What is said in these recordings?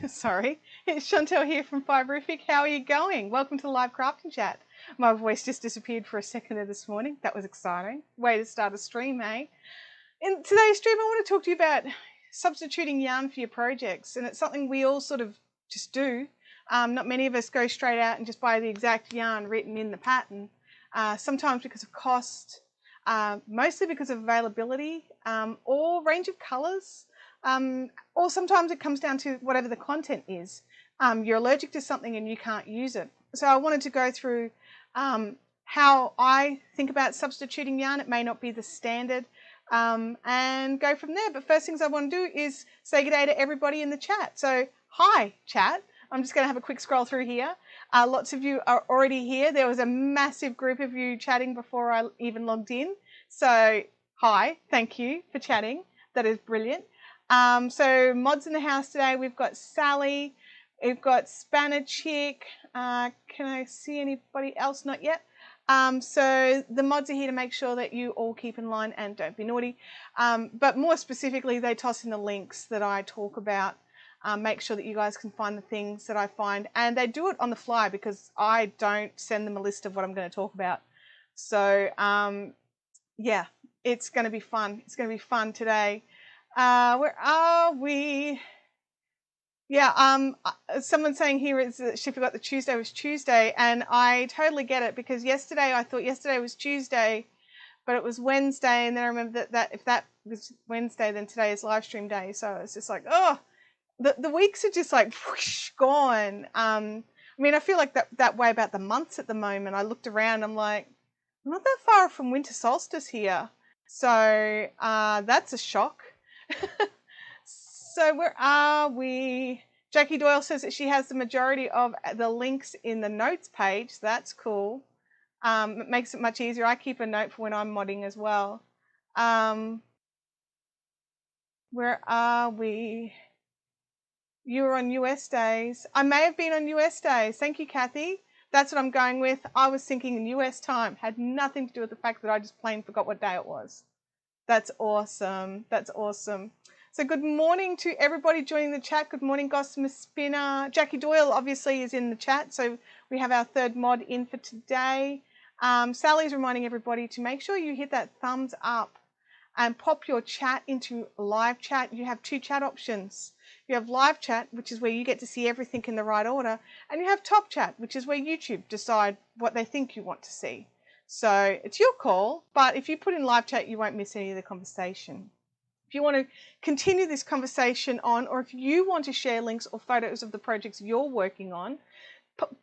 Sorry, it's Chantel here from Fiberific. How are you going? Welcome to the live crafting chat. My voice just disappeared for a second there this morning. That was exciting. Way to start a stream, eh? In today's stream, I want to talk to you about substituting yarn for your projects, and it's something we all sort of just do. Not many of us go straight out and just buy the exact yarn written in the pattern. Sometimes because of cost, mostly because of availability, or range of colours. Or sometimes it comes down to whatever the content is. You're allergic to something and you can't use it. So I wanted to go through how I think about substituting yarn. It may not be the standard, and go from there. But first things I want to do is say good day to everybody in the chat. So hi, chat. I'm just going to have a quick scroll through here. Lots of you are already here. There was a massive group of you chatting before I even logged in. So hi, thank you for chatting. That is brilliant. So mods in the house today, we've got Sally, we've got Spanner Chick. Can I see anybody else? Not yet. So the mods are here to make sure that you all keep in line and don't be naughty. But more specifically, they toss in the links that I talk about. Make sure that you guys can find the things that I find, and they do it on the fly because I don't send them a list of what I'm going to talk about. So yeah, it's going to be fun. It's going to be fun today. Where are we? Yeah, someone's saying here is that she forgot that Tuesday was Tuesday, and I totally get it because yesterday I thought yesterday was Tuesday, but it was Wednesday, and then I remember that if that was Wednesday, then today is live stream day. So it's just like, oh, the weeks are just like whoosh, gone. I mean, I feel like that way about the months at the moment. I looked around, I'm like, I'm not that far from winter solstice here, so that's a shock. So where are we? Jackie Doyle says that she has the majority of the links in the notes page. That's cool. It makes it much easier. I keep a note for when I'm modding as well. Where are we? You were on US days. I may have been on US days. Thank you, Kathy. That's what I'm going with. I was thinking in US time. Had nothing to do with the fact that I just plain forgot what day it was. That's awesome. That's awesome. So good morning to everybody joining the chat. Good morning, Gossamer Spinner. Jackie Doyle obviously is in the chat, so we have our third mod in for today. Sally's reminding everybody to make sure you hit that thumbs up and pop your chat into live chat. You have two chat options. You have live chat, which is where you get to see everything in the right order, and you have top chat, which is where YouTube decide what they think you want to see. So it's your call, but if you put in live chat, you won't miss any of the conversation. If you want to continue this conversation on, or if you want to share links or photos of the projects you're working on,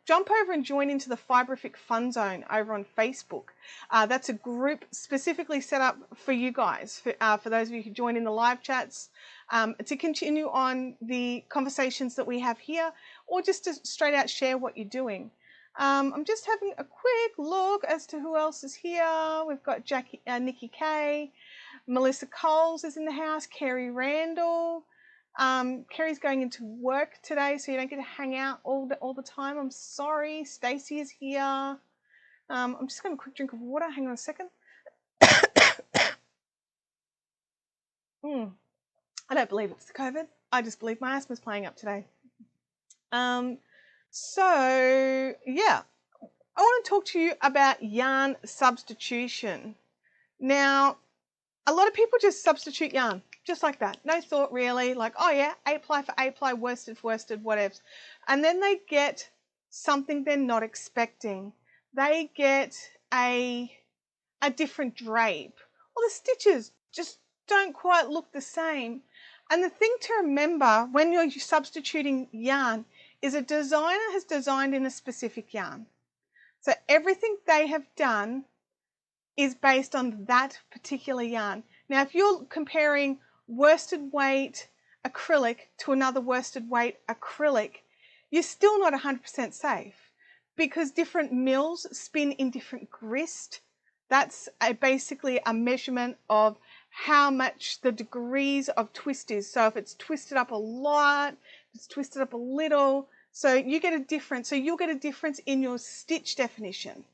jump over and join into the Fiberific Fun Zone over on Facebook. That's a group specifically set up for you guys, for those of you who join in the live chats, to continue on the conversations that we have here, or just to straight out share what you're doing. I'm just having a quick look as to who else is here. We've got Jackie, Nikki Kay, Melissa Coles is in the house, Kerry Randall. Kerry's going into work today, so you don't get to hang out all the time. I'm sorry. Stacey is here. I'm just going to have a quick drink of water. Hang on a second. I don't believe it's the COVID. I just believe my asthma's playing up today. So yeah, I want to talk to you about yarn substitution. Now, a lot of people just substitute yarn, just like that. No thought really, like, oh yeah, 8-ply for 8-ply, worsted for worsted, whatever. And then they get something they're not expecting. They get a different drape, or the stitches just don't quite look the same. And the thing to remember when you're substituting yarn is a designer has designed in a specific yarn. So everything they have done is based on that particular yarn. Now, if you're comparing worsted weight acrylic to another worsted weight acrylic, you're still not 100% safe because different mills spin in different grist. That's basically a measurement of how much the degrees of twist is. So if it's twisted up a lot, it's twisted up a little, so you get a difference. So you'll get a difference in your stitch definition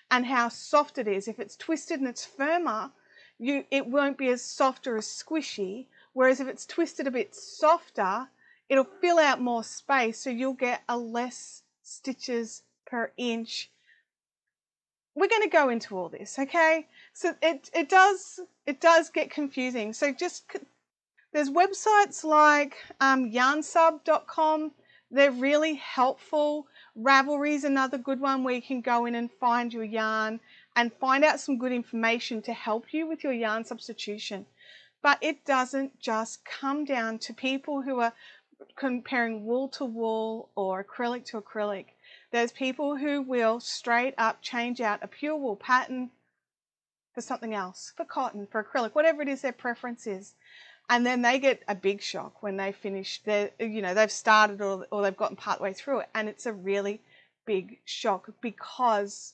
and how soft it is. If it's twisted and it's firmer, it won't be as soft or as squishy. Whereas if it's twisted a bit softer, it'll fill out more space, so you'll get a less stitches per inch. We're going to go into all this, okay? So it does get confusing. So there's websites like yarnsub.com. They're really helpful. Ravelry's another good one where you can go in and find your yarn and find out some good information to help you with your yarn substitution. But it doesn't just come down to people who are comparing wool to wool or acrylic to acrylic. There's people who will straight up change out a pure wool pattern for something else, for cotton, for acrylic, whatever it is their preference is. And then they get a big shock when they finish their, they've started or they've gotten partway through it, and it's a really big shock because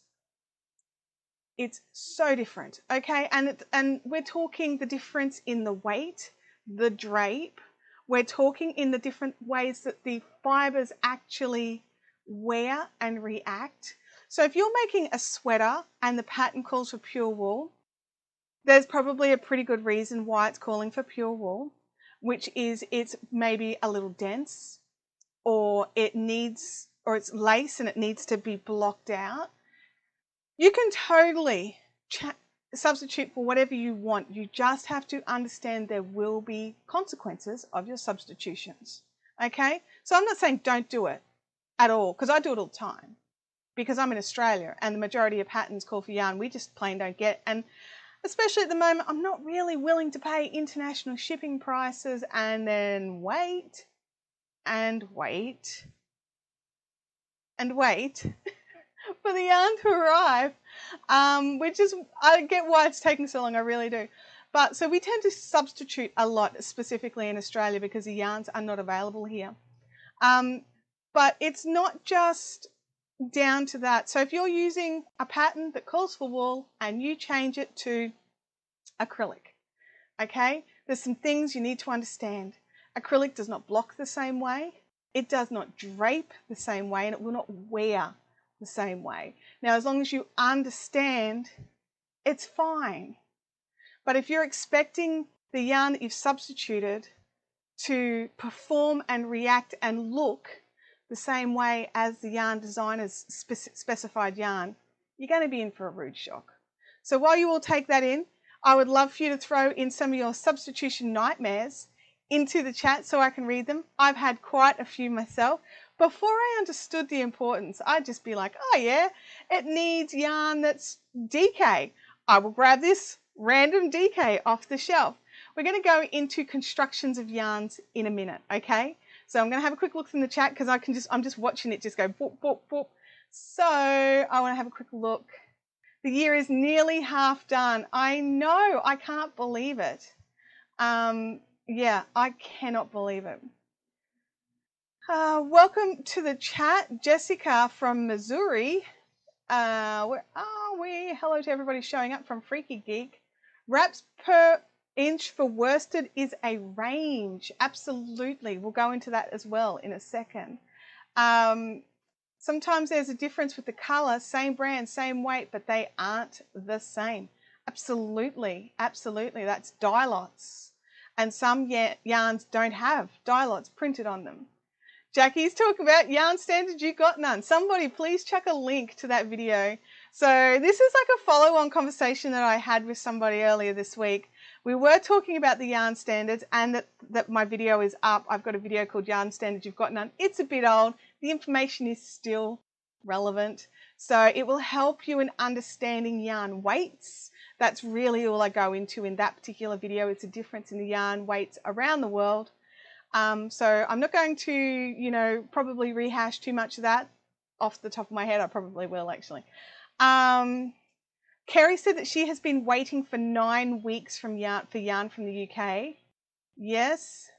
it's so different, okay? And we're talking the difference in the weight, the drape. We're talking in the different ways that the fibers actually wear and react. So if you're making a sweater and the pattern calls for pure wool, there's probably a pretty good reason why it's calling for pure wool, which is it's maybe a little dense, or it's lace and it needs to be blocked out. You can totally substitute for whatever you want. You just have to understand there will be consequences of your substitutions, okay? So I'm not saying don't do it at all, because I do it all the time, because I'm in Australia and the majority of patterns call for yarn we just plain don't get. And especially at the moment, I'm not really willing to pay international shipping prices and then wait and wait and wait for the yarn to arrive, which is, I get why it's taking so long, I really do. But so we tend to substitute a lot, specifically in Australia, because the yarns are not available here. But it's not just down to that. So if you're using a pattern that calls for wool and you change it to acrylic, okay, there's some things you need to understand. Acrylic does not block the same way, it does not drape the same way, and it will not wear the same way. Now, as long as you understand, it's fine. But if you're expecting the yarn that you've substituted to perform and react and look the same way as the yarn designer's specified yarn, you're going to be in for a rude shock. So while you all take that in, I would love for you to throw in some of your substitution nightmares into the chat so I can read them. I've had quite a few myself. Before I understood the importance, I'd just be like, oh yeah, it needs yarn that's DK. I will grab this random DK off the shelf. We're going to go into constructions of yarns in a minute, okay? So I'm going to have a quick look in the chat because I'm just watching it just go boop, boop, boop. So I want to have a quick look. The year is nearly half done. I know, I can't believe it. Yeah, I cannot believe it. Welcome to the chat, Jessica from Missouri. Where are we? Hello to everybody showing up from Freaky Geek. Wraps per inch for worsted is a range. Absolutely. We'll go into that as well in a second. Sometimes there's a difference with the color, same brand, same weight, but they aren't the same. Absolutely. Absolutely. That's dye lots. And some yarns don't have dye lots printed on them. Jackie's talking about yarn standards, you got none. Somebody please chuck a link to that video. So this is like a follow-on conversation that I had with somebody earlier this week. We were talking about the yarn standards, and that my video is up. I've got a video called Yarn Standards, You've Got None. It's a bit old. The information is still relevant. So it will help you in understanding yarn weights. That's really all I go into in that particular video. It's a difference in the yarn weights around the world. So I'm not going to, probably rehash too much of that off the top of my head. I probably will, actually. Kerry said that she has been waiting for 9 weeks for yarn from the UK. Yes.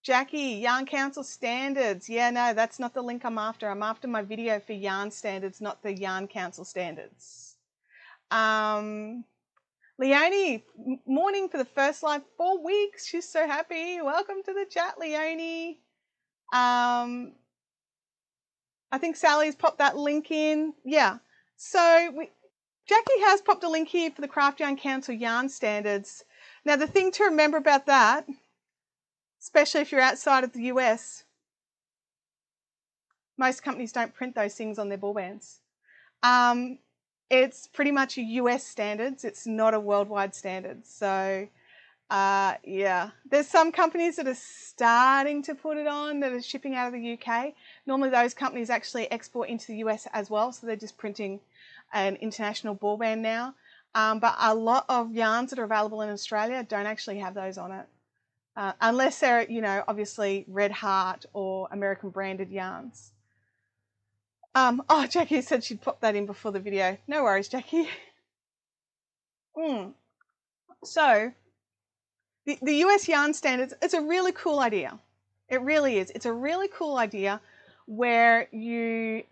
Jackie, Yarn Council standards. Yeah, no, that's not the link I'm after. I'm after my video for yarn standards, not the Yarn Council standards. Leonie, morning for the first live 4 weeks. She's so happy. Welcome to the chat, Leonie. I think Sally's popped that link in. Yeah. So Jackie has popped a link here for the Craft Yarn Council yarn standards. Now, the thing to remember about that, especially if you're outside of the US, most companies don't print those things on their ball bearings. It's pretty much a US standards. It's not a worldwide standard. So, yeah, there's some companies that are starting to put it on that are shipping out of the UK. Normally, those companies actually export into the US as well. So they're just printing an international ball band now. But a lot of yarns that are available in Australia don't actually have those on it. Unless they're, you know, obviously Red Heart or American branded yarns. Oh, Jackie said she'd pop that in before the video. No worries, Jackie. So, the US yarn standards, it's a really cool idea. It really is. It's a really cool idea where you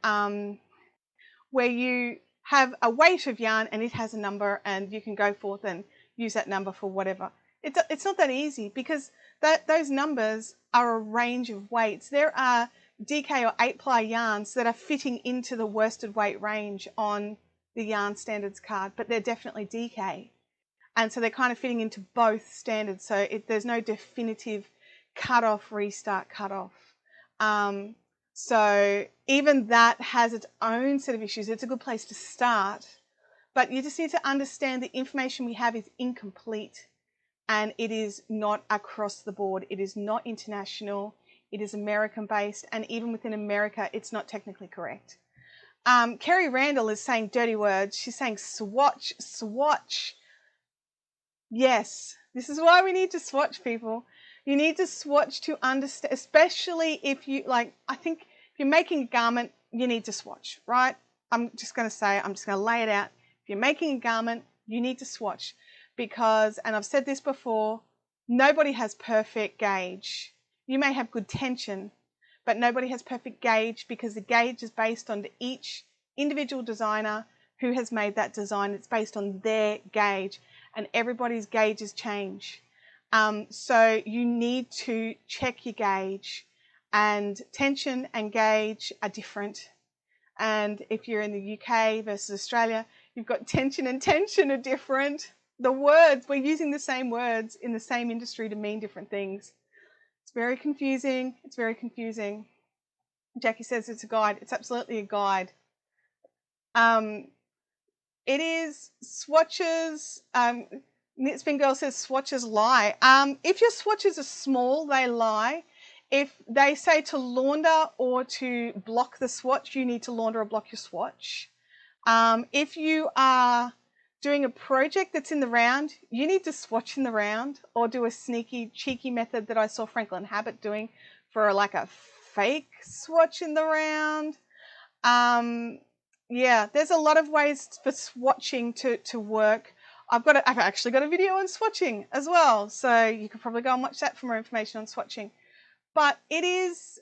have a weight of yarn and it has a number and you can go forth and use that number for whatever. It's not that easy because those numbers are a range of weights. There are DK or 8-ply yarns that are fitting into the worsted weight range on the yarn standards card, but they're definitely DK. And so they're kind of fitting into both standards. So there's no definitive cut-off, restart, cut-off. So even that has its own set of issues. It's a good place to start, but you just need to understand the information we have is incomplete and it is not across the board. It is not international. It is American-based, and even within America, it's not technically correct. Kerry Randall is saying dirty words. She's saying swatch, swatch. Yes, this is why we need to swatch, people. You need to swatch to understand, especially if you, like, I think if you're making a garment, you need to swatch, right? I'm just going to lay it out. If you're making a garment, you need to swatch because, and I've said this before, nobody has perfect gauge. You may have good tension, but nobody has perfect gauge because the gauge is based on each individual designer who has made that design. It's based on their gauge, and everybody's gauges change. So you need to check your gauge, and tension and gauge are different. And if you're in the UK versus Australia, you've got tension and tension are different. The words, we're using the same words in the same industry to mean different things. It's very confusing. It's very confusing. Jackie says it's a guide. It's absolutely a guide. It is swatches. Knitspin Girl says swatches lie. If your swatches are small, they lie. If they say to launder or to block the swatch, you need to launder or block your swatch. If you are doing a project that's in the round, you need to swatch in the round or do a sneaky, cheeky method that I saw Franklin Habit doing for like a fake swatch in the round. Yeah, there's a lot of ways for swatching to work. I've actually got a video on swatching as well, so you could probably go and watch that for more information on swatching. But it is,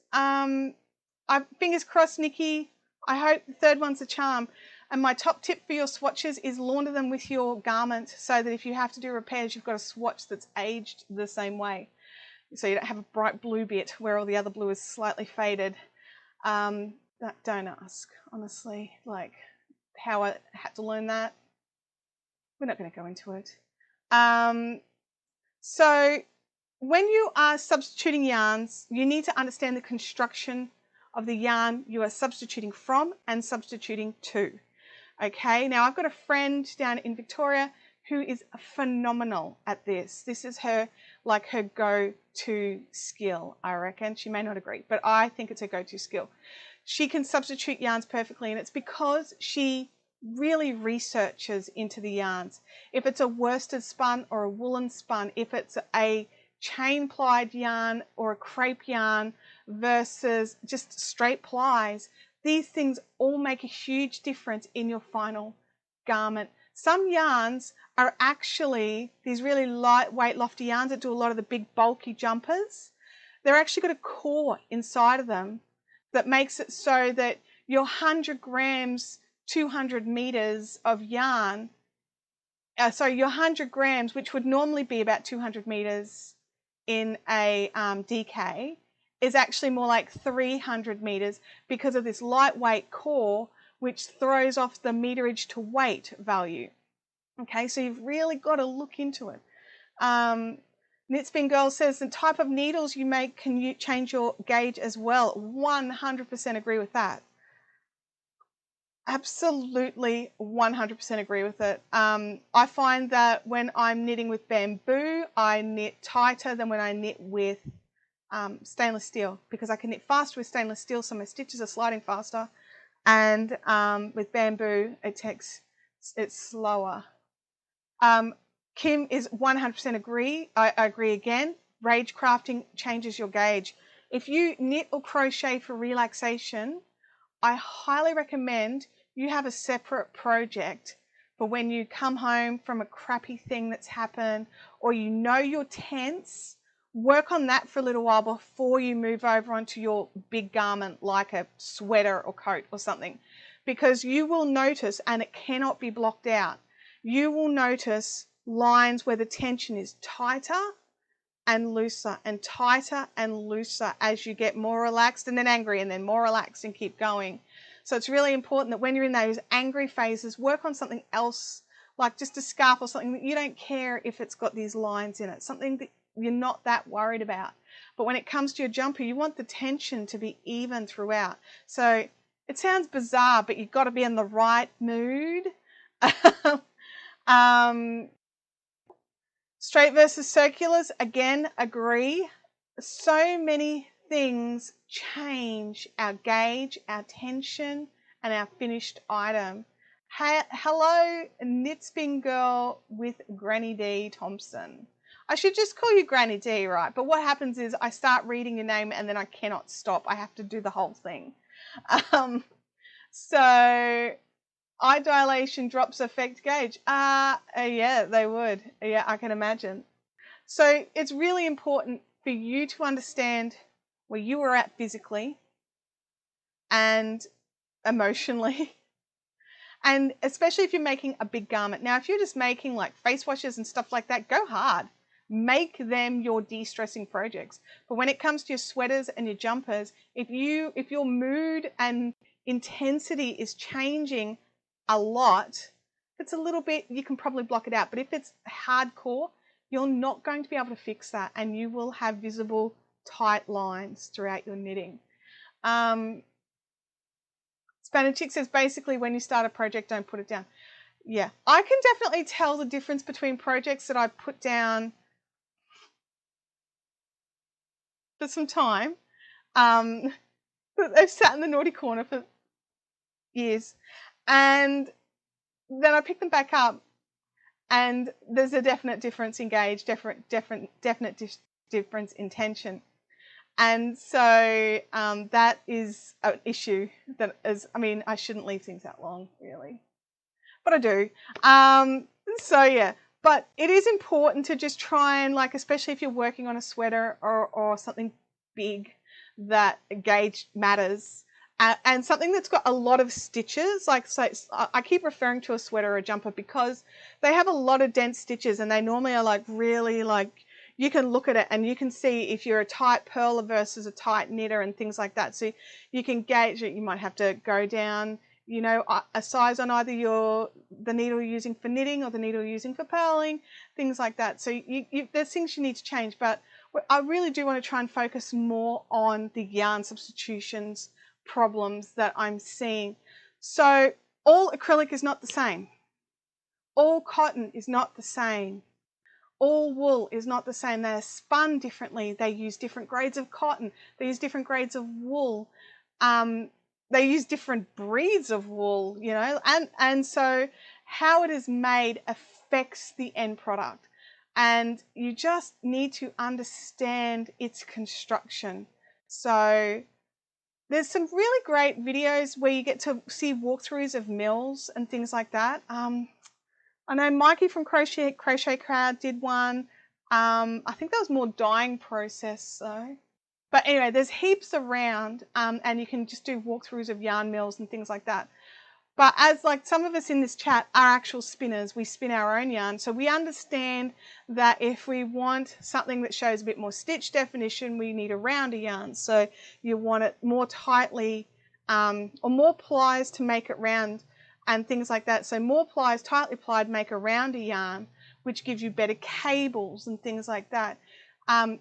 fingers crossed, Nikki, I hope the third one's a charm. And my top tip for your swatches is launder them with your garment so that if you have to do repairs, you've got a swatch that's aged the same way. So you don't have a bright blue bit where all the other blue is slightly faded. Don't ask, honestly, like how I had to learn that. We're not going to go into it. So when you are substituting yarns, you need to understand the construction of the yarn you are substituting from and substituting to. Okay, now I've got a friend down in Victoria who is phenomenal at this. This is her go-to skill, I reckon. She may not agree, but I think it's her go-to skill. She can substitute yarns perfectly, and it's because she really researches into the yarns. If it's a worsted spun or a woolen spun, if it's a chain plied yarn or a crepe yarn versus just straight plies, these things all make a huge difference in your final garment. Some yarns are actually these really lightweight, lofty yarns that do a lot of the big, bulky jumpers. They're actually got a core inside of them that makes it so that your 100 grams, 200 meters of yarn, your 100 grams, which would normally be about 200 meters in a DK, is actually more like 300 meters because of this lightweight core, which throws off the meterage to weight value. Okay, so you've really got to look into it. Knit Spin Girl says the type of needles you make can you change your gauge as well. 100% agree with that. Absolutely 100% agree with it. I find that when I'm knitting with bamboo, I knit tighter than when I knit with stainless steel, because I can knit faster with stainless steel, so my stitches are sliding faster, and with bamboo it's slower. Kim is 100% agree. I agree again. Rage crafting changes your gauge. If you knit or crochet for relaxation, I highly recommend you have a separate project for when you come home from a crappy thing that's happened, or you know you're tense. Work on that for a little while before you move over onto your big garment like a sweater or coat or something, because you will notice, and it cannot be blocked out, you will notice lines where the tension is tighter and looser and tighter and looser as you get more relaxed and then angry and then more relaxed and keep going. So it's really important that when you're in those angry phases, work on something else, like just a scarf or something that you don't care if it's got these lines in it, something that you're not that worried about. But when it comes to your jumper, you want the tension to be even throughout. So it sounds bizarre, but you've got to be in the right mood. Straight versus circulars, again, agree. So many things change our gauge, our tension, and our finished item. Hello, Knit Spin Girl with Granny D Thompson. I should just call you Granny D, right? But what happens is I start reading your name and then I cannot stop. I have to do the whole thing. So eye dilation drops affect gauge. Yeah, they would. Yeah, I can imagine. So it's really important for you to understand where you are at physically and emotionally. And especially if you're making a big garment. Now, if you're just making like face washes and stuff like that, go hard. Make them your de-stressing projects. But when it comes to your sweaters and your jumpers, if your mood and intensity is changing a lot, if it's a little bit, you can probably block it out. But if it's hardcore, you're not going to be able to fix that, and you will have visible tight lines throughout your knitting. Spanish Chick says basically when you start a project, don't put it down. Yeah, I can definitely tell the difference between projects that I put down for some time. They've sat in the naughty corner for years, and then I pick them back up, and there's a definite difference in gauge, definite difference in tension. And so that is an issue that is, I mean, I shouldn't leave things that long, really, but I do. So yeah, but it is important to just try and, like, especially if you're working on a sweater or something big, that gauge matters. And something that's got a lot of stitches, like, so I keep referring to a sweater or a jumper because they have a lot of dense stitches, and they normally are like really, like, you can look at it and you can see if you're a tight purler versus a tight knitter and things like that. So you can gauge it. You might have to go down, you know, a size on either the needle you're using for knitting or the needle you're using for purling, things like that. So there's things you need to change, but I really do want to try and focus more on the yarn substitutions problems that I'm seeing. So all acrylic is not the same. All cotton is not the same. All wool is not the same. They're spun differently. They use different grades of cotton. They use different grades of wool. They use different breeds of wool, you know, and so how it is made affects the end product. And you just need to understand its construction. So there's some really great videos where you get to see walkthroughs of mills and things like that. I know Mikey from Crochet Crowd did one. I think that was more dyeing process though. But anyway, there's heaps around, and you can just do walkthroughs of yarn mills and things like that. But as, like, some of us in this chat are actual spinners, we spin our own yarn. So we understand that if we want something that shows a bit more stitch definition, we need a rounder yarn. So you want it more tightly, or more plies to make it round and things like that. So more plies, tightly plied, make a rounder yarn. which gives you better cables and things like that.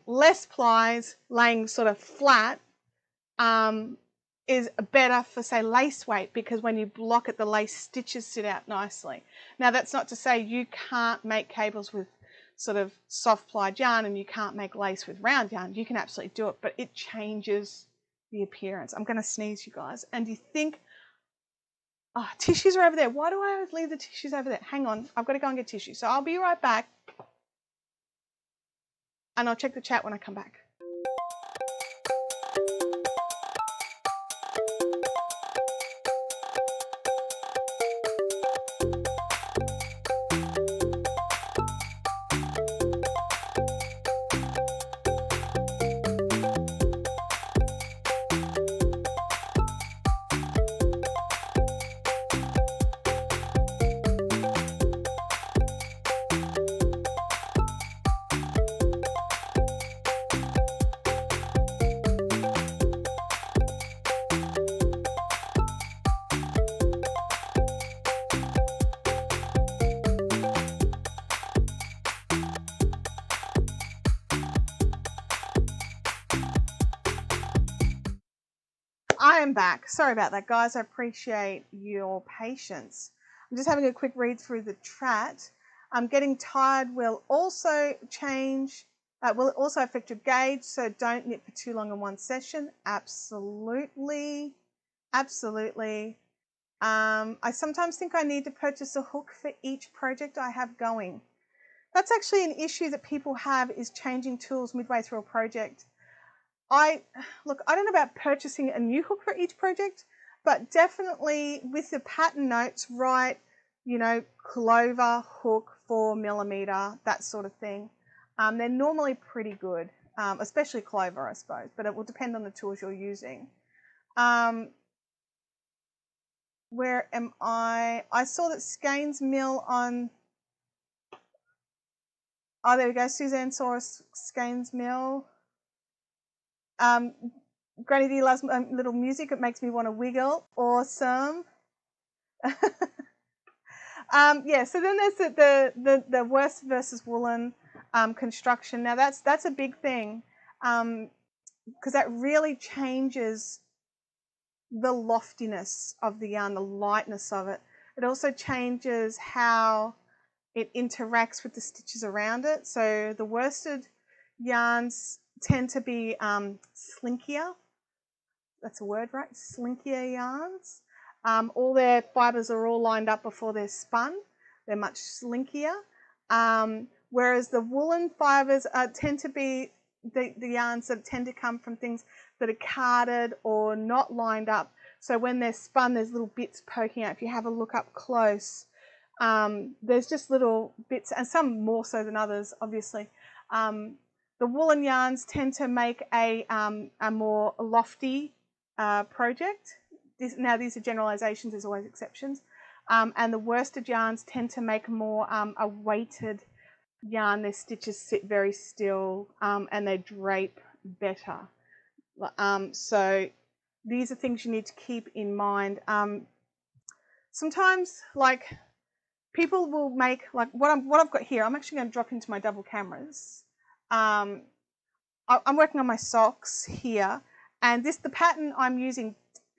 Less plies, laying sort of flat, is better for, say, lace weight, because when you block it, the lace stitches sit out nicely. Now, that's not to say you can't make cables with sort of soft plied yarn and you can't make lace with round yarn. You can absolutely do it, but it changes the appearance. I'm going to sneeze, you guys. And you think, oh, tissues are over there. Why do I always leave the tissues over there? Hang on, I've got to go and get tissues. So I'll be right back, and I'll check the chat when I come back. I am back. Sorry about that, guys. I appreciate your patience. I'm just having a quick read through the chat. Getting tired will also change, will also affect your gauge, so don't knit for too long in one session. Absolutely. Absolutely. I sometimes think I need to purchase a hook for each project I have going. That's actually an issue that people have, is changing tools midway through a project. I don't know about purchasing a new hook for each project, but definitely with the pattern notes, write, you know, clover hook 4mm, that sort of thing. They're normally pretty good, especially clover, I suppose, but it will depend on the tools you're using. Where am I? I saw that Skeins Mill on, oh, there we go. Suzanne saw Skeins Mill. Granny D loves little music. It makes me want to wiggle. Awesome. Yeah, so then there's the worsted versus woolen construction. Now that's a big thing, because that really changes the loftiness of the yarn, the lightness of it. It also changes how it interacts with the stitches around it. So the worsted yarns tend to be slinkier. That's a word, right? Slinkier yarns. All their fibres are all lined up before they're spun. They're much slinkier. Whereas the woolen fibres tend to be the yarns that tend to come from things that are carded or not lined up. So when they're spun, there's little bits poking out. If you have a look up close, there's just little bits, and some more so than others, obviously. The woolen yarns tend to make a more lofty project. Now, these are generalizations, there's always exceptions. And the worsted yarns tend to make more a weighted yarn. Their stitches sit very still, and they drape better. So these are things you need to keep in mind. Sometimes, like, people will make, like what I've got here, I'm actually going to drop into my double cameras. I'm working on my socks here, and the pattern I'm using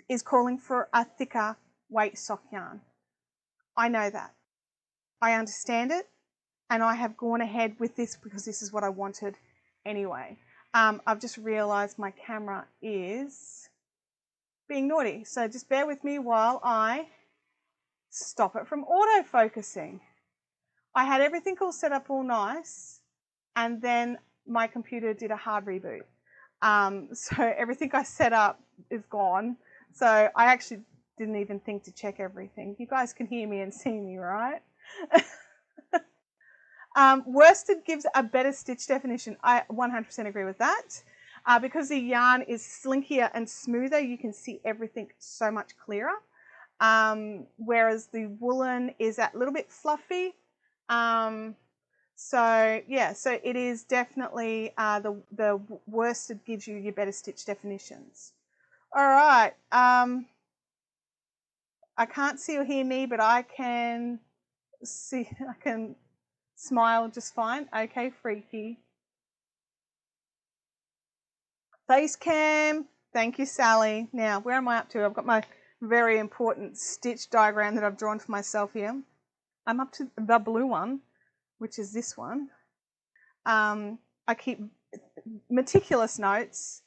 is calling for a thicker weight sock yarn. I know that. I understand it, and I have gone ahead with this because this is what I wanted anyway. I've just realized my camera is being naughty, so just bear with me while I stop it from auto-focusing. I had everything all set up all nice, and then my computer did a hard reboot. So everything I set up is gone. So I actually didn't even think to check everything. You guys can hear me and see me, right? Worsted gives a better stitch definition. I 100% agree with that. Because the yarn is slinkier and smoother, you can see everything so much clearer. Whereas the woolen is that little bit fluffy. So yeah, so it is definitely the worsted gives you your better stitch definitions. All right. I can't see or hear me, but I can see. I can Smile just fine. Okay, freaky. Face cam. Thank you, Sally. Now, where am I up to? I've got my very important stitch diagram that I've drawn for myself here. I'm up to the blue one, which is this one. I keep meticulous notes.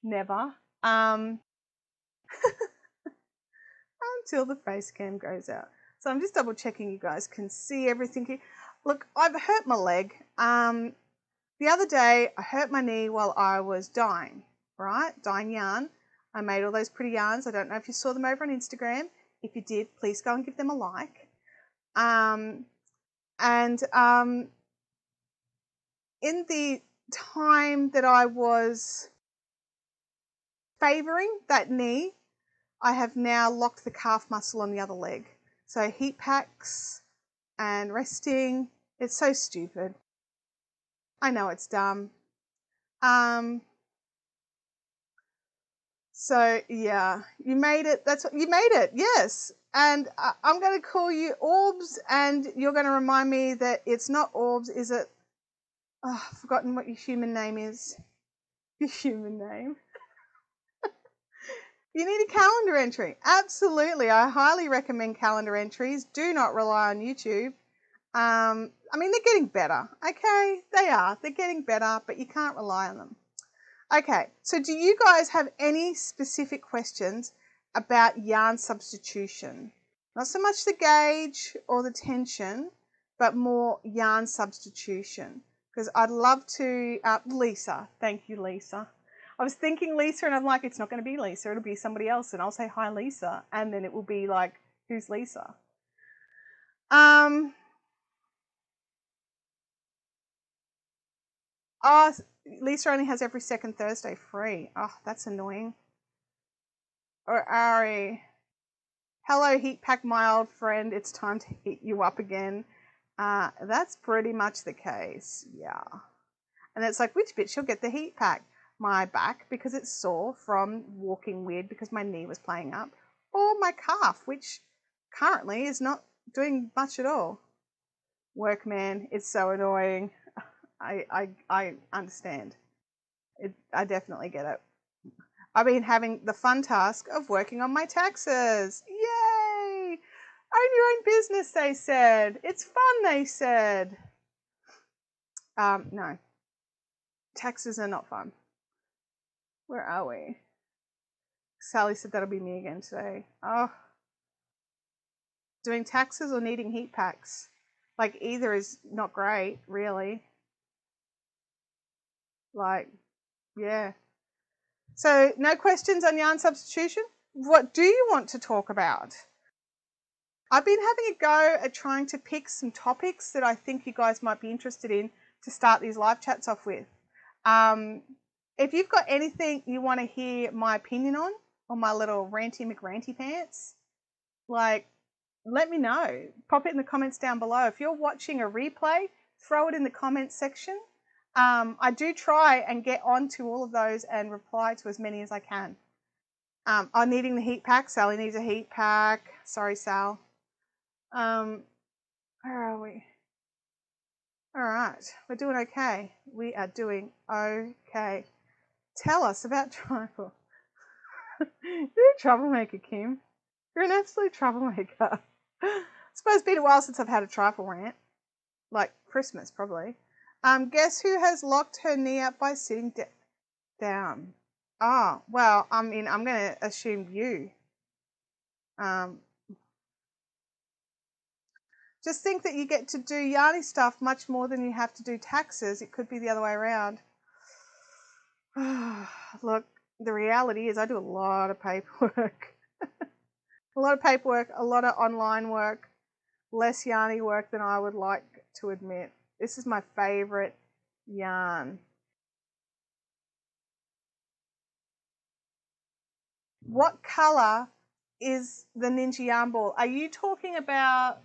Never. Until the face cam goes out. So I'm just double checking you guys can see everything here. Look, I've hurt my leg. The other day, I hurt my knee while I was dyeing, right? Dyeing yarn. I made all those pretty yarns. I don't know if you saw them over on Instagram. If you did, please go and give them a like. In the time that I was favouring that knee, I have now locked the calf muscle on the other leg. So heat packs and resting. It's so stupid. I know it's dumb. So yeah, you made it. That's what you made it. Yes. And I'm going to call you Orbs, and you're going to remind me that it's not Orbs. Is it? Oh, I've forgotten what your human name is. Your human name. You need a calendar entry. Absolutely. I highly recommend calendar entries. Do not rely on YouTube. I mean, they're getting better. Okay, they are. They're getting better, but you can't rely on them. Okay, so do you guys have any specific questions about yarn substitution? Not so much the gauge or the tension, but more yarn substitution. Because I'd love to, Lisa. Thank you, Lisa. I was thinking Lisa, and I'm like, it's not going to be Lisa. It'll be somebody else, and I'll say, hi, Lisa. And then it will be like, who's Lisa? Oh, Lisa only has every second Thursday free. Oh, that's annoying. Or Ari. Hello, heat pack, my old friend. It's time to heat you up again. That's pretty much the case. Yeah. And it's like, which bit shall get the heat pack? My back, because it's sore from walking weird because my knee was playing up, or my calf, which currently is not doing much at all. Workman, it's so annoying. I understand. I definitely get it. I've been having the fun task of working on my taxes. Yay! Own your own business, they said. It's fun, they said. No. Taxes are not fun. Where are we? Sally said that'll be me again today. Oh. Doing taxes or needing heat packs? Like, either is not great, really. Like, yeah. So, no questions on yarn substitution? What do you want to talk about? I've been having a go at trying to pick some topics that I think you guys might be interested in to start these live chats off with. If you've got anything you want to hear my opinion on, or my little ranty McRanty pants, like, let me know. Pop it in the comments down below. If you're watching a replay, throw it in the comments section. I do try and get onto all of those and reply to as many as I can. I'm needing the heat pack. Sally needs a heat pack. Sorry, Sal. Where are we? All right, we're doing okay. We are doing okay. Tell us about trifle. You're a troublemaker, Kim. You're an absolute troublemaker. I suppose it's been a while since I've had a trifle rant. Like Christmas, probably. Guess who has locked her knee up by sitting down? Oh, well, I mean, I'm going to assume you. Just think that you get to do yarny stuff much more than you have to do taxes. It could be the other way around. Look, the reality is I do a lot of paperwork. A lot of paperwork, a lot of online work, less yarny work than I would like to admit. This is my favourite yarn. What colour is the Ninja yarn ball? Are you talking about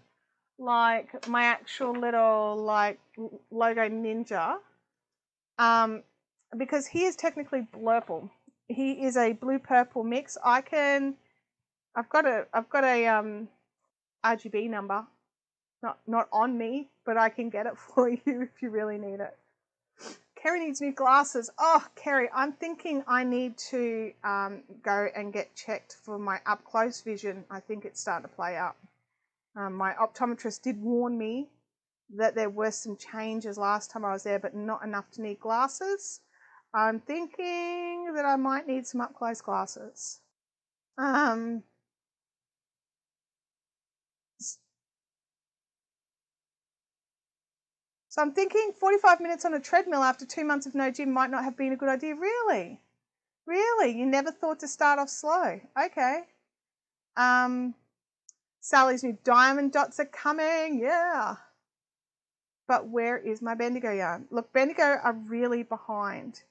like my actual little like logo Ninja? Because he is technically blurple. He is a blue purple mix. I've got a RGB number Not on me, but I can get it for you if you really need it. Kerry needs new glasses. Oh, Kerry, I'm thinking I need to go and get checked for my up-close vision. I think it's starting to play up. My optometrist did warn me that there were some changes last time I was there, but not enough to need glasses. I'm thinking that I might need some up-close glasses. So I'm thinking 45 minutes on a treadmill after 2 months of no gym might not have been a good idea. Really? Really? You never thought to start off slow? Okay. Sally's new diamond dots are coming. Yeah. But where is my Bendigo yarn? Look, Bendigo are really behind.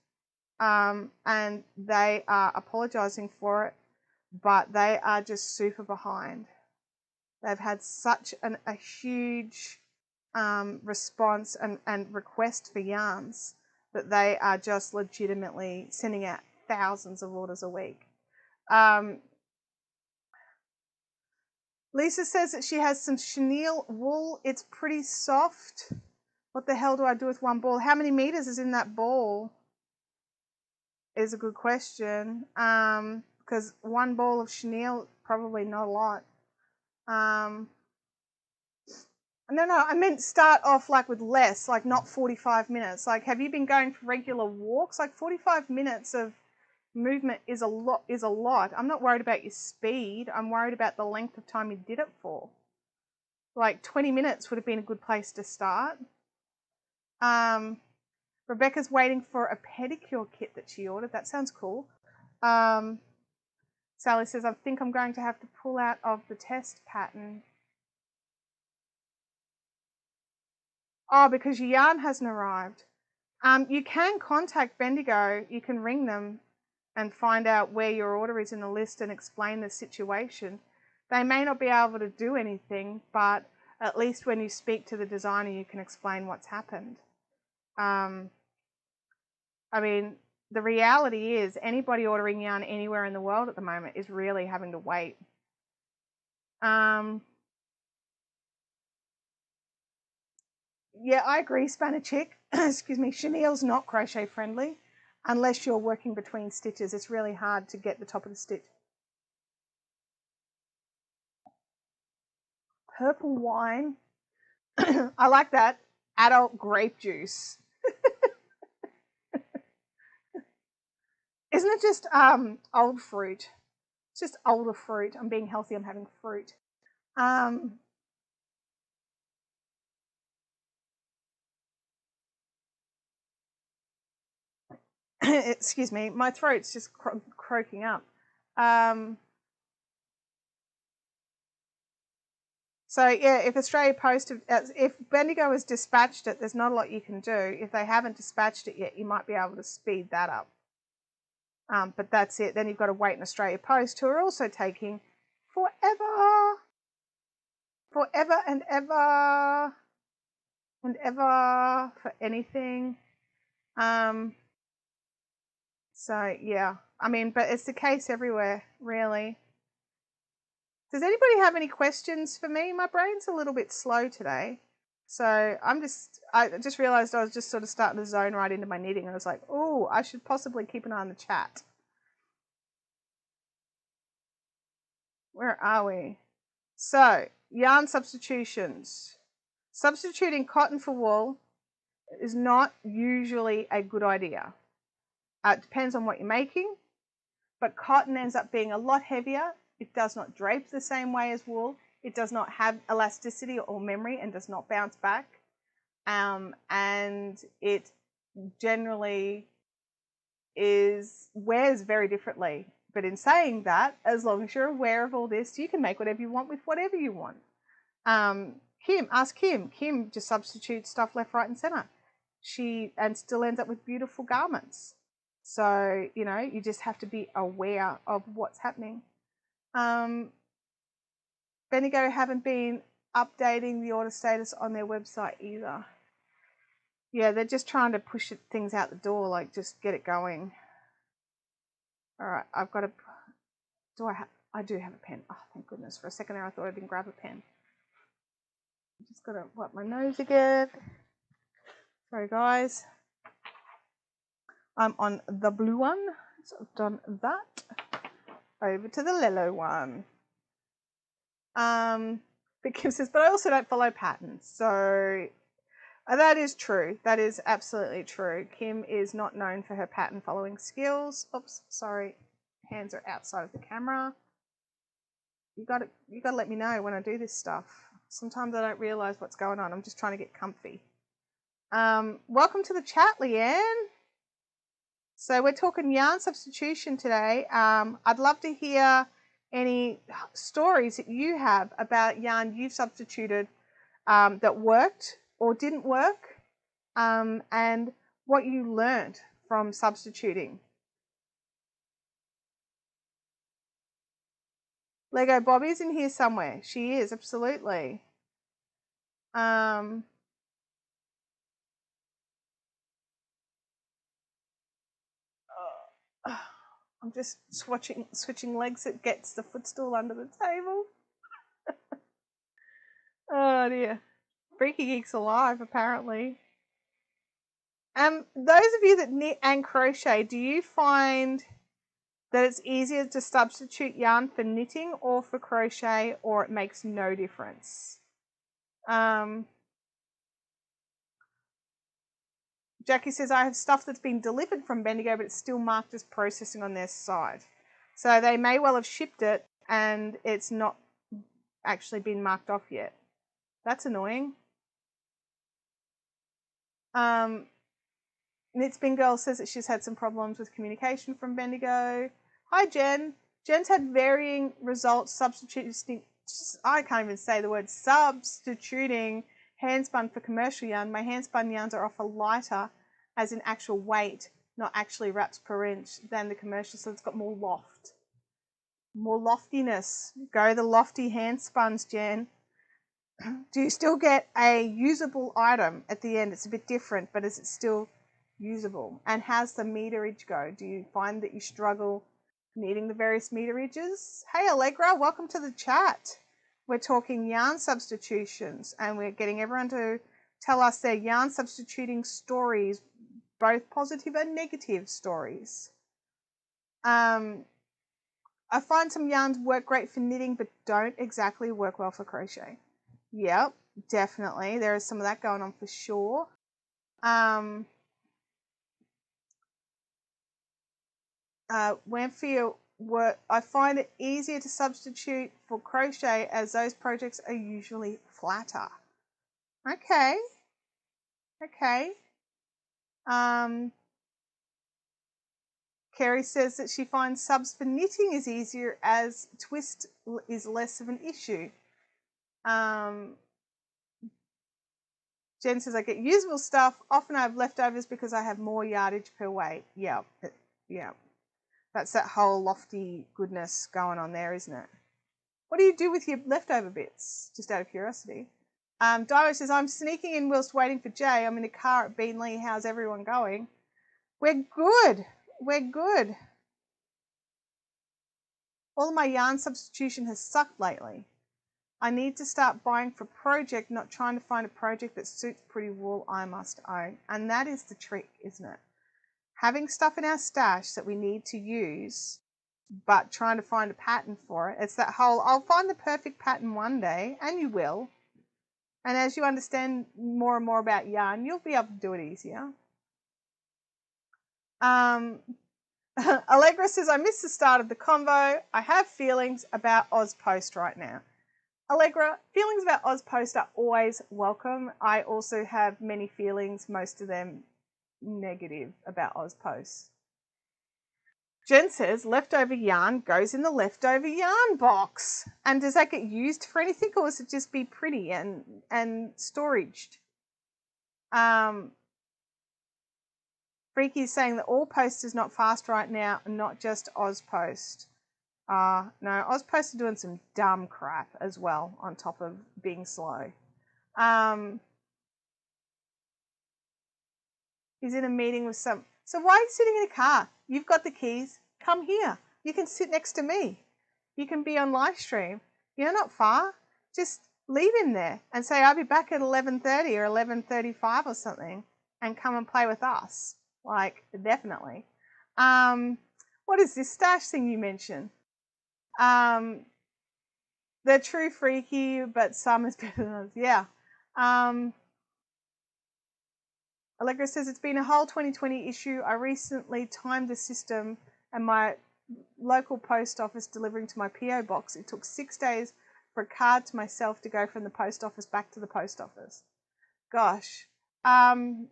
And they are apologising for it, but they are just super behind. They've had such a huge response and request for yarns that they are just legitimately sending out thousands of orders a week. Lisa says that she has some chenille wool. It's pretty soft. What the hell do I do with one ball? How many meters is in that ball? Is a good question. Because one ball of chenille, probably not a lot. No, I meant start off like with less, like not 45 minutes. Like, have you been going for regular walks? Like 45 minutes of movement is a lot. I'm not worried about your speed. I'm worried about the length of time you did it for. Like 20 minutes would have been a good place to start. Rebecca's waiting for a pedicure kit that she ordered. That sounds cool. Sally says, I think I'm going to have to pull out of the test pattern. Oh, because your yarn hasn't arrived. You can contact Bendigo. You can ring them and find out where your order is in the list and explain the situation. They may not be able to do anything, but at least when you speak to the designer, you can explain what's happened. I mean, the reality is anybody ordering yarn anywhere in the world at the moment is really having to wait. Yeah, I agree, Spanner Chick. Excuse me, chenille's not crochet friendly unless you're working between stitches. It's really hard to get the top of the stitch. Purple wine. I like that. Adult grape juice. Isn't it just old fruit? It's just older fruit. I'm being healthy. I'm having fruit. Excuse me. My throat's just croaking up. So yeah, if Australia Post, if Bendigo has dispatched it, there's not a lot you can do. If they haven't dispatched it yet, you might be able to speed that up. But that's it. Then you've got to wait in Australia Post, who are also taking forever and ever for anything. So yeah, I mean, but it's the case everywhere, really. Does anybody have any questions for me? My brain's a little bit slow today. So I just realized I was just sort of starting to zone right into my knitting. And I was like, oh, I should possibly keep an eye on the chat. Where are we? So, yarn substitutions. Substituting cotton for wool is not usually a good idea. It depends on what you're making, but cotton ends up being a lot heavier. It does not drape the same way as wool. It does not have elasticity or memory and does not bounce back. And it generally wears very differently. But in saying that, as long as you're aware of all this, you can make whatever you want with whatever you want. Ask Kim. Kim just substitutes stuff left, right, and center. And still ends up with beautiful garments. So, you just have to be aware of what's happening. Bendigo haven't been updating the order status on their website either. Yeah, they're just trying to push things out the door, like just get it going. All right, I've got I do have a pen. Oh, thank goodness. For a second there, I thought I didn't grab a pen. Just gotta wipe my nose again. Sorry guys. I'm on the blue one, so I've done that. Over to the yellow one. But Kim says, but I also don't follow patterns. So that is true. That is absolutely true. Kim is not known for her pattern following skills. Oops, sorry. Hands are outside of the camera. You gotta let me know when I do this stuff. Sometimes I don't realise what's going on. I'm just trying to get comfy. Welcome to the chat, Leanne. So we're talking yarn substitution today. I'd love to hear any stories that you have about yarn you've substituted that worked or didn't work, and what you learned from substituting. Lego Bobby's in here somewhere. She is, absolutely. I'm just switching legs. It gets the footstool under the table. Oh dear. Freaky Geek's alive, apparently. Those of you that knit and crochet, do you find that it's easier to substitute yarn for knitting or for crochet, or it makes no difference? Jackie says, I have stuff that's been delivered from Bendigo, but it's still marked as processing on their side. So they may well have shipped it and it's not actually been marked off yet. That's annoying. Knitsbin Girl says that she's had some problems with communication from Bendigo. Hi, Jen. Jen's had varying results substituting, I can't even say the word, substituting handspun for commercial yarn. My handspun yarns are often lighter, as in actual weight, not actually wraps per inch, than the commercial, so it's got more loft. More loftiness. Go the lofty handspuns, Jen. Do you still get a usable item at the end? It's a bit different, but is it still usable? And how's the meterage go? Do you find that you struggle knitting the various meterages? Hey Allegra, welcome to the chat. We're talking yarn substitutions and we're getting everyone to tell us their yarn substituting stories, both positive and negative stories. I find some yarns work great for knitting but don't exactly work well for crochet. Yep, definitely. There is some of that going on for sure. When for your work, I find it easier to substitute for crochet as those projects are usually flatter. Okay. Kerry says that she finds subs for knitting is easier as twist is less of an issue. Jen says, I get usable stuff. Often I have leftovers because I have more yardage per weight. Yeah. That's that whole lofty goodness going on there, isn't it? What do you do with your leftover bits? Just out of curiosity. Dio says, I'm sneaking in whilst waiting for Jay. I'm in a car at Beanley. How's everyone going? We're good. All of my yarn substitution has sucked lately. I need to start buying for project, not trying to find a project that suits pretty wool I must own. And that is the trick, isn't it? Having stuff in our stash that we need to use, but trying to find a pattern for it. It's that whole, I'll find the perfect pattern one day, and you will. And as you understand more and more about yarn, you'll be able to do it easier. Allegra says, I missed the start of the convo. I have feelings about Ozpost right now. Allegra, feelings about Ozpost are always welcome. I also have many feelings, most of them negative, about Ozpost. Jen says, leftover yarn goes in the leftover yarn box. And does that get used for anything, or does it just be pretty and storaged? Freaky's saying that all post is not fast right now, and not just Ozpost. No, Ozpost are doing some dumb crap as well, on top of being slow. He's in a meeting with some... So why are you sitting in a car? You've got the keys. Come here. You can sit next to me. You can be on live stream. You're not far. Just leave him there and say, I'll be back at 11:30 or 11:35 or something, and come and play with us. Like, definitely. What is this stash thing you mentioned? They're true freaky, but some is better than others. Yeah. Allegra says, it's been a whole 2020 issue. I recently timed the system and my local post office delivering to my PO box. It took 6 days for a card to myself to go from the post office back to the post office. Gosh. Leanne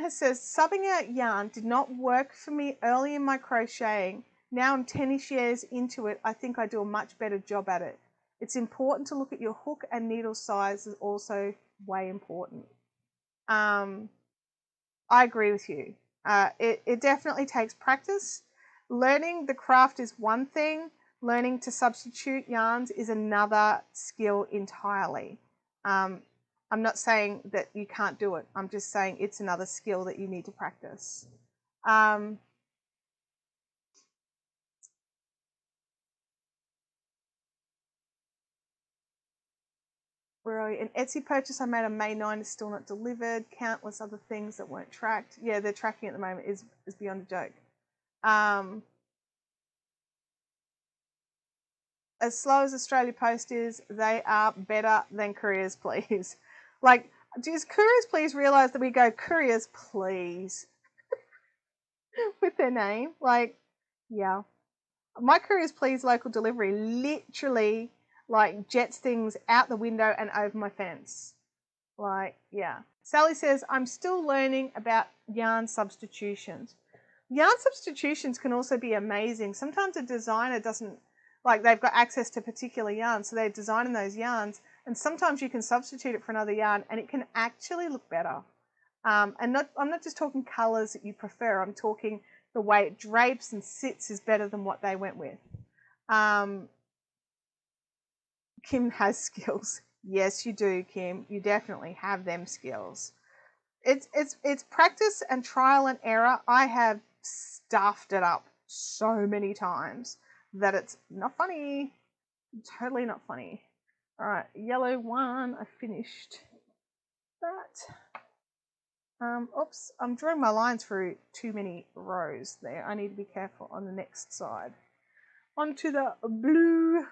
has says, subbing out yarn did not work for me early in my crocheting. Now I'm 10-ish years into it. I think I do a much better job at it. It's important to look at your hook and needle size is also way important. I agree with you. It definitely takes practice. Learning the craft is one thing. Learning to substitute yarns is another skill entirely. I'm not saying that you can't do it. I'm just saying it's another skill that you need to practice. Where are you? An Etsy purchase I made on May 9 is still not delivered. Countless other things that weren't tracked. Yeah, their tracking at the moment is beyond a joke. As slow as Australia Post is, they are better than Couriers Please. Like, does Couriers Please realise that we go Couriers Please with their name? Like, yeah. My Couriers Please local delivery literally like jets things out the window and over my fence. Like, yeah. Sally says, I'm still learning about yarn substitutions. Yarn substitutions can also be amazing. Sometimes a designer doesn't, like, they've got access to particular yarns, so they're designing those yarns, and sometimes you can substitute it for another yarn and it can actually look better. And I'm not just talking colours that you prefer, I'm talking the way it drapes and sits is better than what they went with. Kim has skills. Yes, you do, Kim. You definitely have them skills. It's practice and trial and error. I have stuffed it up so many times that it's not funny. Totally not funny. All right, yellow one. I finished that. Oops, I'm drawing my lines through too many rows there. I need to be careful on the next side. Onto the blue.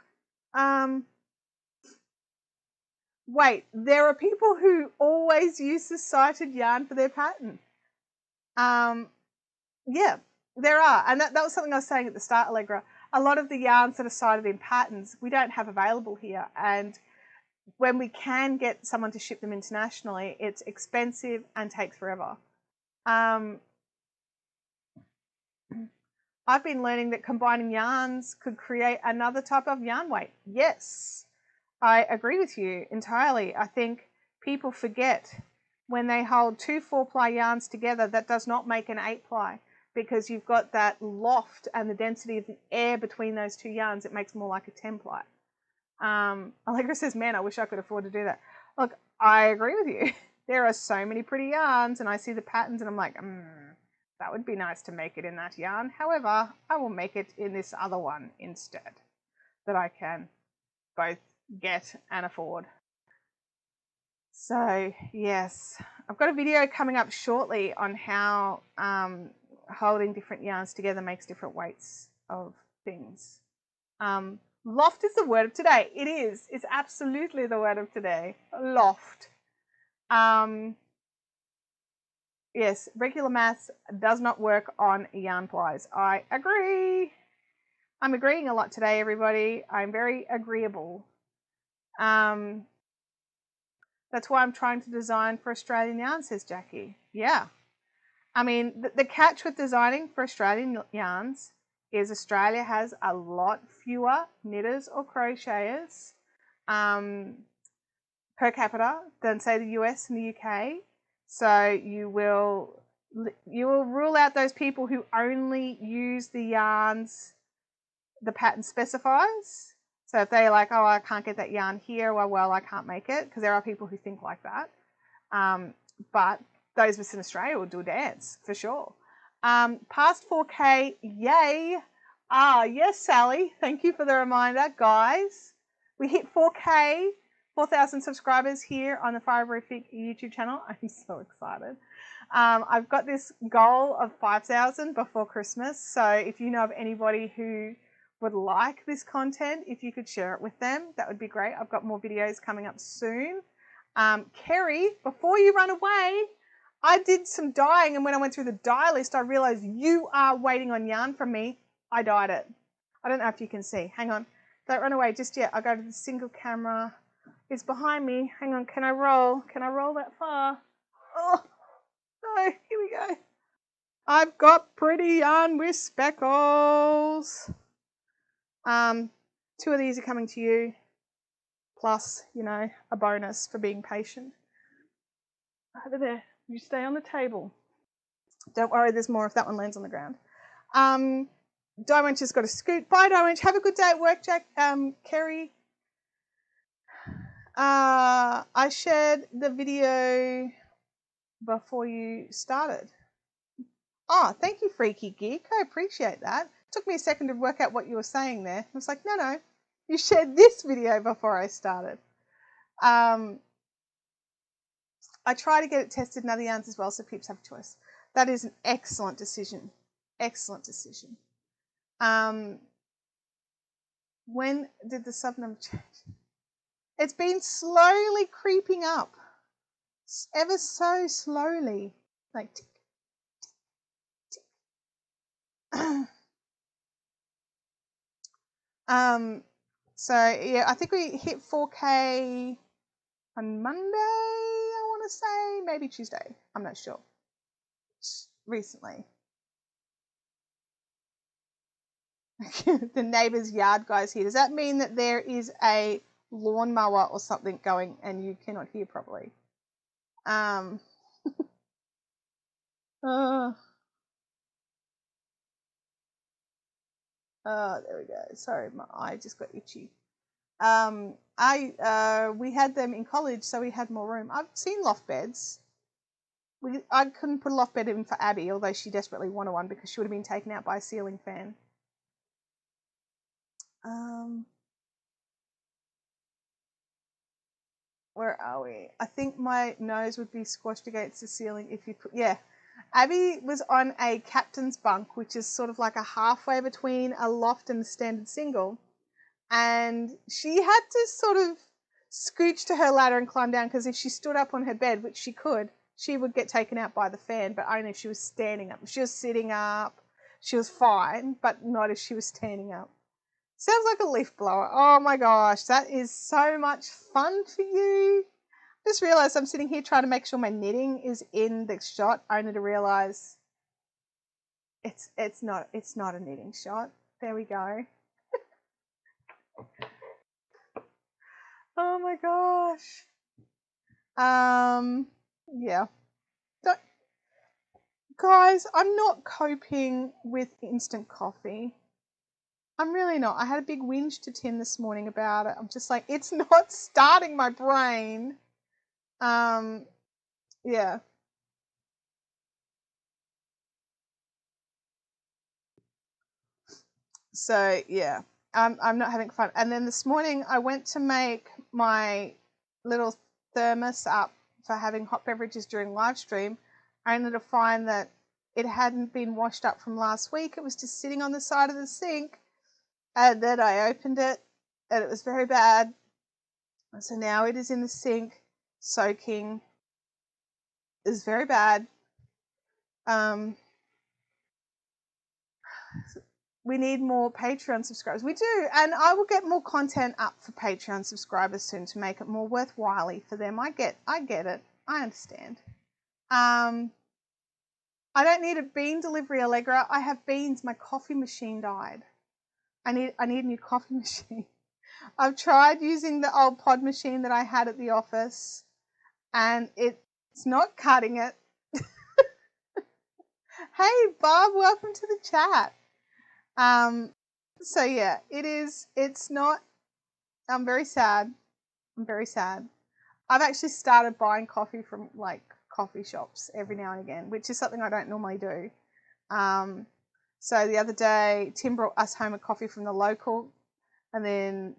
Wait, there are people who always use the cited yarn for their pattern. Yeah, there are. And that was something I was saying at the start, Allegra. A lot of the yarns that are cited in patterns, we don't have available here. And when we can get someone to ship them internationally, it's expensive and takes forever. I've been learning that combining yarns could create another type of yarn weight. Yes, I agree with you entirely. I think people forget when they hold 2 4-ply yarns together, that does not make an 8-ply because you've got that loft and the density of the air between those 2 yarns. It makes more like a 10-ply. Allegra says, man, I wish I could afford to do that. Look, I agree with you. There are so many pretty yarns and I see the patterns and I'm like, that would be nice to make it in that yarn. However, I will make it in this other one instead that I can both get and afford. So, yes, I've got a video coming up shortly on how holding different yarns together makes different weights of things. Loft is the word of today. It is. It's absolutely the word of today. Loft. Yes, regular maths does not work on yarn plies. I agree. I'm agreeing a lot today, everybody. I'm very agreeable. That's why I'm trying to design for Australian yarn, says Jackie. Yeah. I mean, the catch with designing for Australian yarns is Australia has a lot fewer knitters or crocheters per capita than, say, the US and the UK. So you will rule out those people who only use the yarns the pattern specifies. So if they're like, oh, I can't get that yarn here, well, I can't make it, because there are people who think like that. But those of us in Australia will do a dance, for sure. Past 4K, yay. Yes, Sally, thank you for the reminder. Guys, We hit 4K, 4,000 subscribers here on the Fiberific YouTube channel. I'm so excited. I've got this goal of 5,000 before Christmas. So if you know of anybody who would like this content, if you could share it with them, that would be great. I've got more videos coming up soon. Kerry, before you run away, I did some dyeing, and when I went through the dye list, I realized you are waiting on yarn from me. I dyed it. I don't know if you can see. Hang on. Don't run away just yet. I'll go to the single camera. It's behind me. Hang on. Can I roll? Can I roll that far? Oh, no. Here we go. I've got pretty yarn with speckles. 2 of these are coming to you. Plus, you know, a bonus for being patient. Over there. You stay on the table. Don't worry, there's more if that one lands on the ground. Dye-Wench has got a scoot. Bye, Dye-Wench. Have a good day at work, Jack. Kerry. I shared the video before you started. Oh, thank you, Freaky Geek. I appreciate that. Took me a second to work out what you were saying there. I was like, no. You shared this video before I started. I try to get it tested in other yarns as well, so peeps have a choice. That is an excellent decision. Excellent decision. When did the sub number change? It's been slowly creeping up. Ever so slowly. Like tick, tick, tick. So yeah, I think we hit 4K on Monday, I want to say. Maybe Tuesday. I'm not sure. Recently. The neighbour's yard guy's here. Does that mean that there is a lawnmower or something going and you cannot hear properly? Oh, there we go. Sorry, my eye just got itchy. We had them in college, so we had more room. I've seen loft beds. I couldn't put a loft bed in for Abby, although she desperately wanted one because she would have been taken out by a ceiling fan. Where are we? I think my nose would be squashed against the ceiling if you put... Yeah. Abby was on a captain's bunk, which is sort of like a halfway between a loft and a standard single. And she had to sort of scooch to her ladder and climb down because if she stood up on her bed, which she could, she would get taken out by the fan, but only if she was standing up. If she was sitting up, she was fine, but not if she was standing up. Sounds like a leaf blower. Oh my gosh, that is so much fun for you. Just realised I'm sitting here trying to make sure my knitting is in the shot, only to realise it's not a knitting shot. There we go. Oh my gosh. Yeah. Guys, I'm not coping with instant coffee. I'm really not. I had a big whinge to Tim this morning about it. I'm just like, it's not starting my brain. Yeah. So yeah, I'm not having fun. And then this morning I went to make my little thermos up for having hot beverages during live stream, only to find that it hadn't been washed up from last week. It was just sitting on the side of the sink. And then I opened it and it was very bad. And so now it is in the sink, soaking. It's very bad. We need more Patreon subscribers. We do, and I will get more content up for Patreon subscribers soon to make it more worthwhile for them. I get it. I understand. I don't need a bean delivery, Allegra. I have beans. My coffee machine died. I need a new coffee machine. I've tried using the old pod machine that I had at the office, and it's not cutting it. Hey, Bob, welcome to the chat. So yeah, it's not, I'm very sad. I've actually started buying coffee from like coffee shops every now and again, which is something I don't normally do. So the other day, Tim brought us home a coffee from the local, and then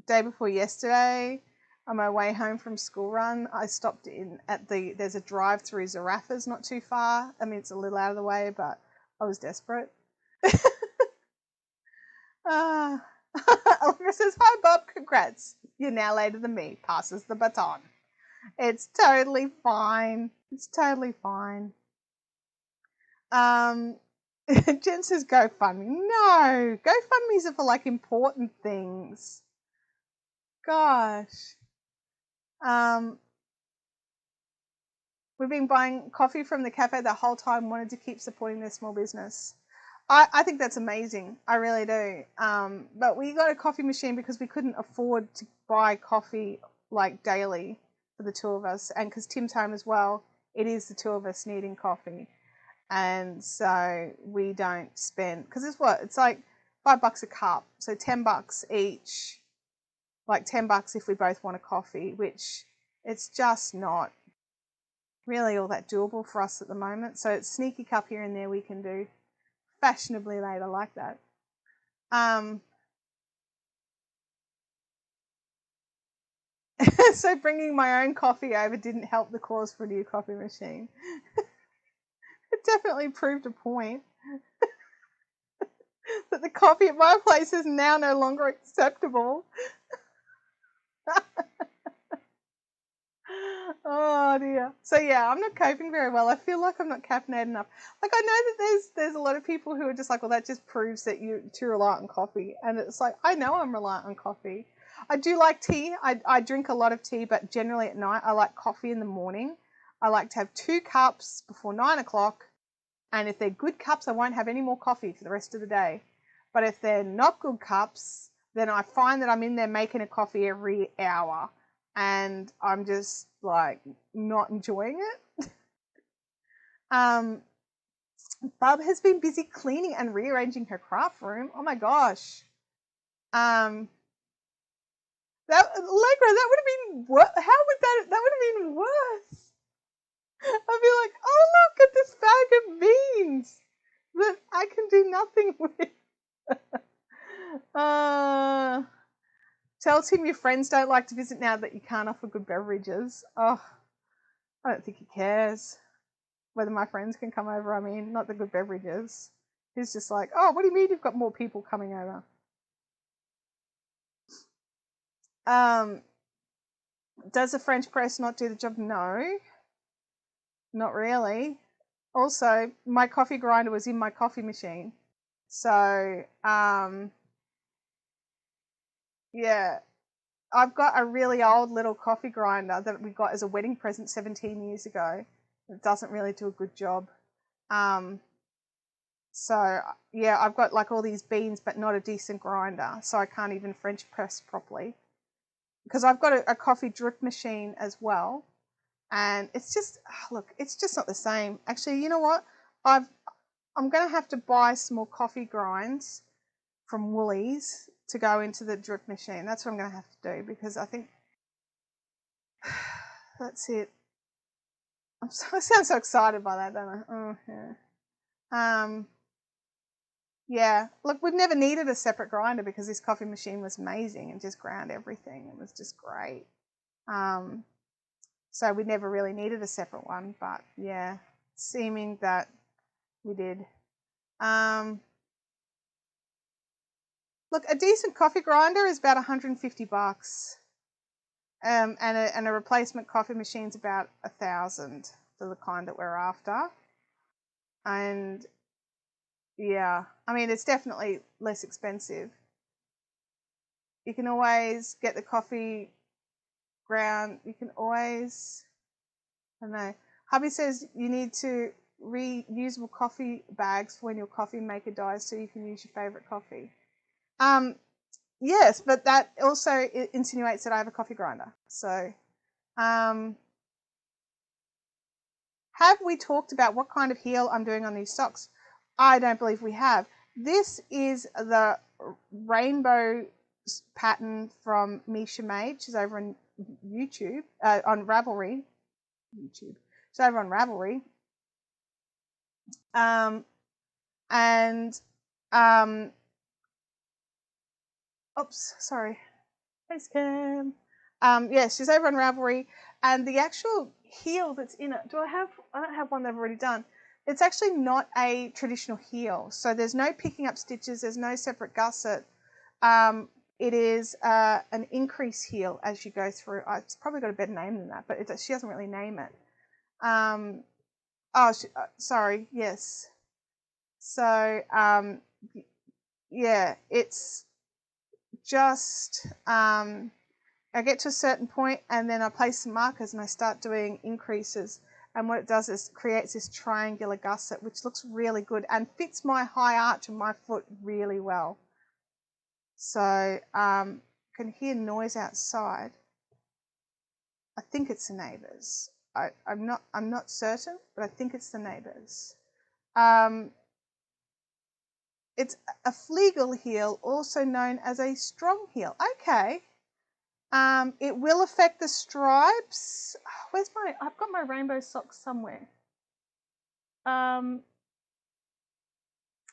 day before yesterday, on my way home from school run, I stopped in at there's a drive-through Zaraffa's not too far. I mean, it's a little out of the way, but I was desperate. Olga says, "Hi Bob, congrats. You're now later than me." Passes the baton. It's totally fine. It's totally fine. Jen says GoFundMe. No, GoFundMe's are for like important things. Gosh. We've been buying coffee from the cafe the whole time, wanted to keep supporting their small business. I think that's amazing. I really do. But we got a coffee machine because we couldn't afford to buy coffee like daily for the two of us. And because Tim's home as well, it is the two of us needing coffee. And so we don't spend, because it's like $5 a cup. So $10 each, like $10 if we both want a coffee, which it's just not really all that doable for us at the moment. So it's sneaky cup here and there we can do. Fashionably late, I like that. So bringing my own coffee over didn't help the cause for a new coffee machine. It definitely proved a point. That the coffee at my place is now no longer acceptable. Oh dear. So yeah, I'm not coping very well. I feel like I'm not caffeinated enough. Like I know that there's a lot of people who are just like, well, that just proves that you're too reliant on coffee. And it's like, I know I'm reliant on coffee. I do like tea. I drink a lot of tea, but generally at night I like coffee in the morning. I like to have 2 cups before 9 o'clock. And if they're good cups, I won't have any more coffee for the rest of the day. But if they're not good cups, then I find that I'm in there making a coffee every hour. And I'm just like not enjoying it. Bub has been busy cleaning and rearranging her craft room. Oh my gosh. That Allegra, that would have been what? How would that would have been worse? I'd be like, oh look at this bag of beans that I can do nothing with. Tell Tim your friends don't like to visit now that you can't offer good beverages. Oh, I don't think he cares whether my friends can come over. I mean, not the good beverages. He's just like, oh, what do you mean you've got more people coming over? Does a French press not do the job? No, not really. Also, my coffee grinder was in my coffee machine. So, yeah, I've got a really old little coffee grinder that we got as a wedding present 17 years ago. It doesn't really do a good job. So, yeah, I've got like all these beans, but not a decent grinder. So I can't even French press properly. Because I've got a coffee drip machine as well. And it's just, look, it's just not the same. Actually, you know what? I'm going to have to buy some more coffee grinds from Woolies to go into the drip machine. That's what I'm going to have to do because I think that's it. I sound so excited by that, don't I? Oh, yeah. Yeah. Look, we've never needed a separate grinder because this coffee machine was amazing and just ground everything. It was just great. So we never really needed a separate one, but yeah, seeming that we did. Look, a decent coffee grinder is about $150. And a replacement coffee machine's about $1,000 for the kind that we're after. And yeah, I mean, it's definitely less expensive. You can always get the coffee ground. You can always, I don't know. Hubby says you need to reusable coffee bags for when your coffee maker dies so you can use your favorite coffee. Yes, but that also insinuates that I have a coffee grinder. So, have we talked about what kind of heel I'm doing on these socks? I don't believe we have. This is the rainbow pattern from Misha Made. She's over on YouTube, on Ravelry. YouTube. She's over on Ravelry. Oops, sorry. Thanks, Cam. Yeah, she's over on Ravelry, and the actual heel that's in it. I don't have one that I've already done. It's actually not a traditional heel, so there's no picking up stitches. There's no separate gusset. It is an increase heel as you go through. It's probably got a better name than that, but she doesn't really name it. Sorry. Yes. So yeah, it's just I get to a certain point and then I place some markers and I start doing increases. And what it does is creates this triangular gusset, which looks really good and fits my high arch of my foot really well. So can hear noise outside. I think it's the neighbours. I'm not certain, but I think it's the neighbours. It's a Flegel heel, also known as a strong heel. Okay. It will affect the stripes. I've got my rainbow socks somewhere.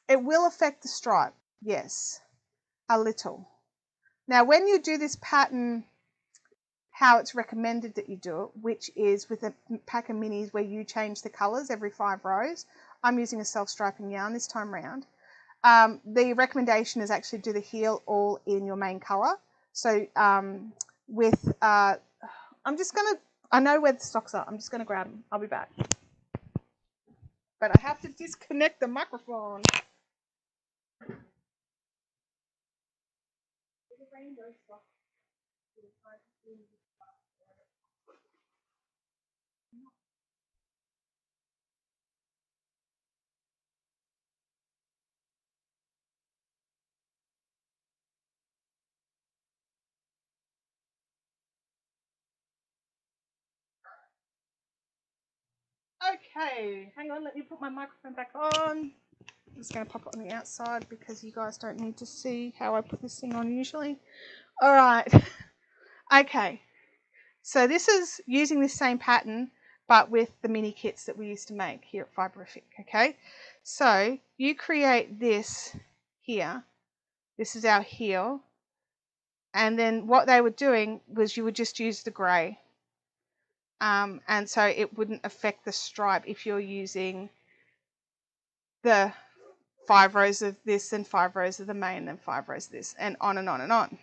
It will affect the stripe, yes, a little. Now, when you do this pattern, how it's recommended that you do it, which is with a pack of minis where you change the colours every 5 rows. I'm using a self-striping yarn this time round. The recommendation is actually do the heel all in your main colour. So I know where the socks are. I'm just going to grab them. I'll be back. But I have to disconnect the microphone. Okay, hang on, let me put my microphone back on. I'm just going to pop it on the outside because you guys don't need to see how I put this thing on usually. All right. Okay, so this is using this same pattern but with the mini kits that we used to make here at Fiberific, okay? So you create this here. This is our heel. And then what they were doing was you would just use the grey. And so it wouldn't affect the stripe if you're using the 5 rows of this and 5 rows of the main and 5 rows of this and on and on and on.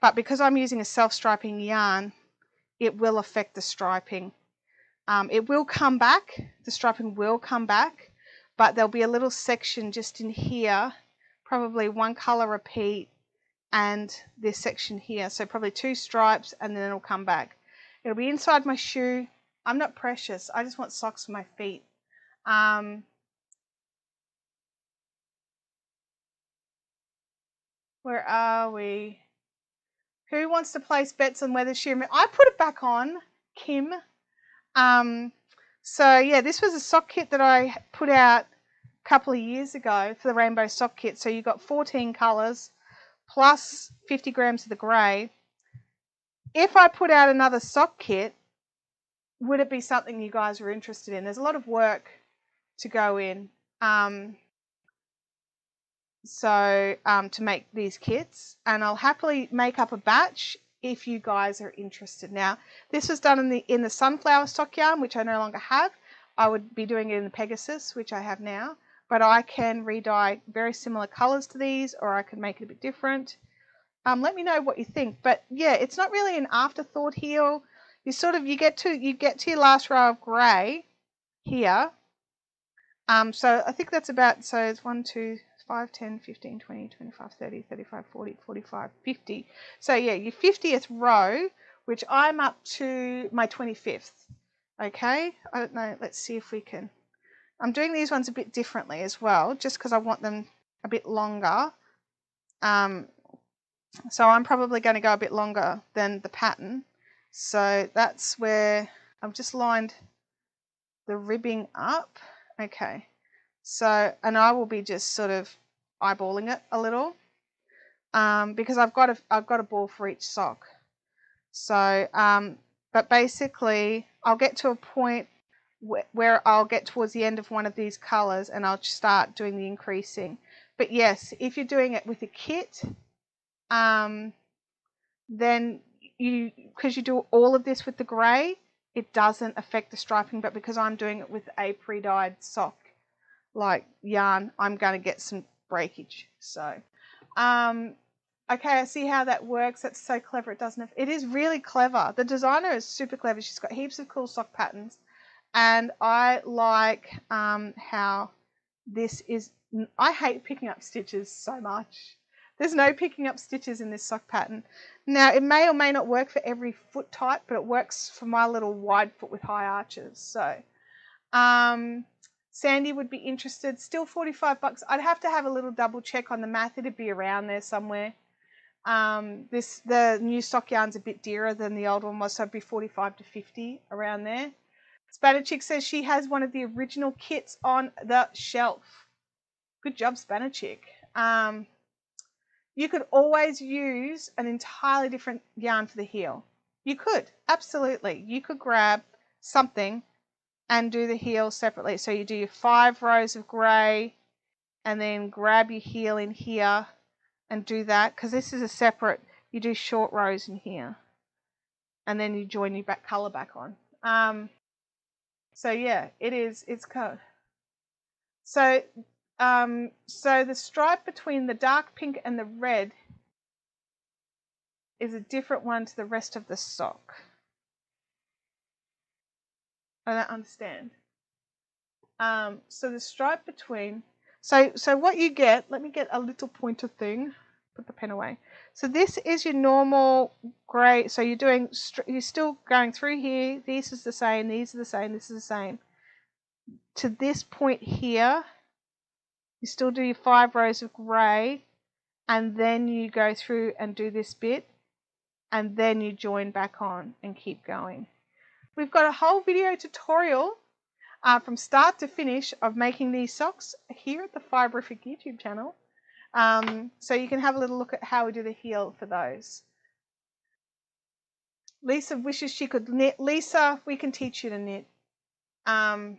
But because I'm using a self-striping yarn, it will affect the striping. It will come back, the striping will come back, but there'll be a little section just in here, probably 1 colour repeat and this section here. So probably 2 stripes and then it'll come back. It'll be inside my shoe. I'm not precious. I just want socks for my feet. Where are we? Who wants to place bets on whether she... I put it back on, Kim. So yeah, this was a sock kit that I put out a couple of years ago for the rainbow sock kit. So you got 14 colours plus 50 grams of the grey. If I put out another sock kit, would it be something you guys are interested in? There's a lot of work to go in. To make these kits, and I'll happily make up a batch if you guys are interested. Now, this was done in the sunflower stock yarn, which I no longer have. I would be doing it in the Pegasus, which I have now, but I can re-dye very similar colors to these, or I can make it a bit different. Let me know what you think. But yeah, it's not really an afterthought heel. You get to your last row of grey here. So I think that's about, so it's 1, 2, 5, 10, 15, 20, 25, 30, 35, 40, 45, 50. So yeah, your 50th row, which I'm up to my 25th. Okay, I don't know, let's see if we can. I'm doing these ones a bit differently as well, just because I want them a bit longer. So I'm probably going to go a bit longer than the pattern. So that's where I've just lined the ribbing up. Okay. So, and I will be just sort of eyeballing it a little, because I've got a ball for each sock. So, but basically, I'll get to a point where I'll get towards the end of one of these colors, and I'll start doing the increasing. But yes, if you're doing it with a kit, then because you do all of this with the grey, it doesn't affect the striping, but because I'm doing it with a pre-dyed sock like yarn, I'm going to get some breakage. So okay, I see how that works. That's so clever. It is really clever. The designer is super clever. She's got heaps of cool sock patterns, and I like how this is. I hate picking up stitches so much. There's no picking up stitches in this sock pattern. Now, it may or may not work for every foot type, but it works for my little wide foot with high arches. So Sandy would be interested. Still $45. I'd have to have a little double check on the math. It'd be around there somewhere. The new sock yarn's a bit dearer than the old one was, so it'd be 45 to 50 around there. Spanner Chick says she has one of the original kits on the shelf. Good job, Spanner Chick. You could always use an entirely different yarn for the heel. You could, absolutely. You could grab something and do the heel separately. So you do your 5 rows of grey and then grab your heel in here and do that, because this is a separate, you do short rows in here and then you join your colour back on. So yeah, it's code. So the stripe between the dark pink and the red is a different one to the rest of the sock. I don't understand. So the stripe between, so what you get, let me get a little pointer thing, put the pen away. So this is your normal grey, so you're still going through here, this is the same, these are the same, this is the same. To this point here, you still do your 5 rows of grey, and then you go through and do this bit, and then you join back on and keep going. We've got a whole video tutorial from start to finish of making these socks here at the Fiberific YouTube channel. So you can have a little look at how we do the heel for those. Lisa wishes she could knit. Lisa, we can teach you to knit. I'm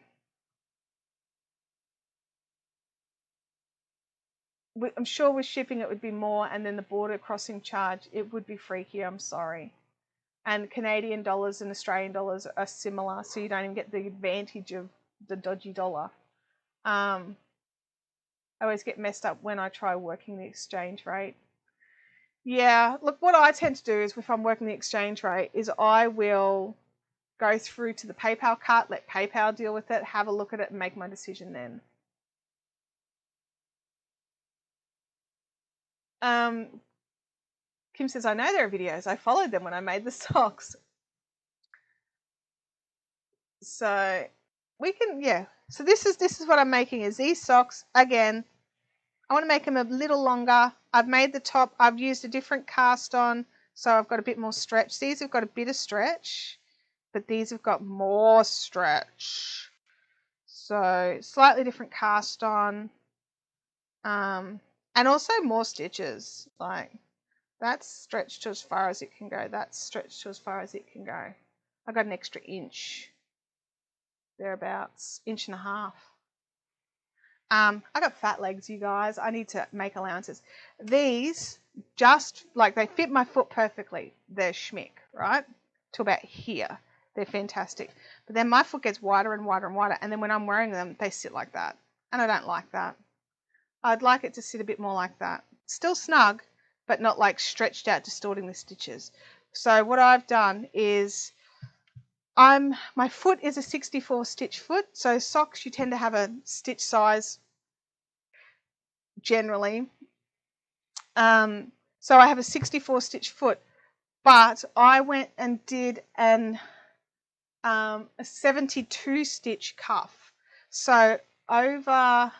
sure with shipping it would be more, and then the border crossing charge, it would be freaky, I'm sorry. And Canadian dollars and Australian dollars are similar, so you don't even get the advantage of the dodgy dollar. I always get messed up when I try working the exchange rate. Yeah, look, what I tend to do is if I'm working the exchange rate is I will go through to the PayPal cart, let PayPal deal with it, have a look at it and make my decision then. Kim says, I know there are videos. I followed them when I made the socks. So we can, yeah. So this is what I'm making is these socks, again, I want to make them a little longer. I've made the top, I've used a different cast on, so I've got a bit more stretch. These have got a bit of stretch, but these have got more stretch. So slightly different cast on, and also more stitches. Like that's stretched to as far as it can go. That's stretched to as far as it can go. I got an extra inch, thereabouts, 1.5 inches. I got fat legs, you guys. I need to make allowances. These just like they fit my foot perfectly. They're schmick, right? To about here. They're fantastic. But then my foot gets wider and wider and wider, and then when I'm wearing them, they sit like that. And I don't like that. I'd like it to sit a bit more like that. Still snug, but not like stretched out, distorting the stitches. So what I've done is my foot is a 64 stitch foot. So socks, you tend to have a stitch size generally. So I have a 64 stitch foot, but I went and did a 72 stitch cuff. So over,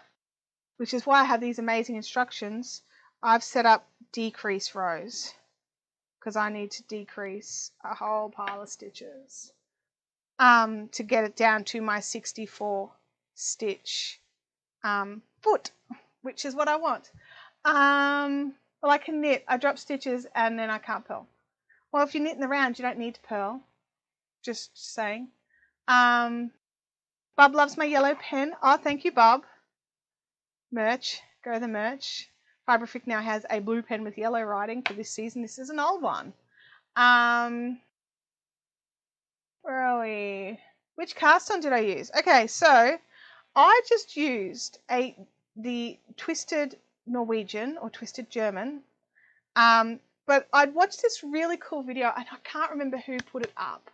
which is why I have these amazing instructions, I've set up decrease rows because I need to decrease a whole pile of stitches to get it down to my 64 stitch foot, which is what I want. Well, I can knit. I drop stitches and then I can't purl. Well, if you're knitting around, you don't need to purl. Just saying. Bob loves my yellow pen. Oh, thank you, Bob. Merch. Go the merch. Fiberific now has a blue pen with yellow writing for this season. This is an old one. Where are we? Which cast on did I use? Okay, so I just used the Twisted Norwegian or Twisted German. But I'd watched this really cool video and I can't remember who put it up.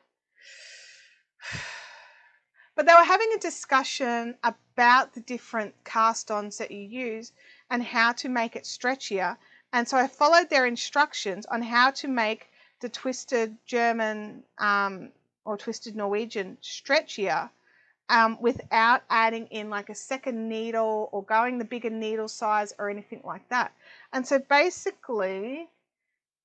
But they were having a discussion about the different cast-ons that you use and how to make it stretchier. And so I followed their instructions on how to make the Twisted German or Twisted Norwegian stretchier without adding in like a second needle or going the bigger needle size or anything like that. And so basically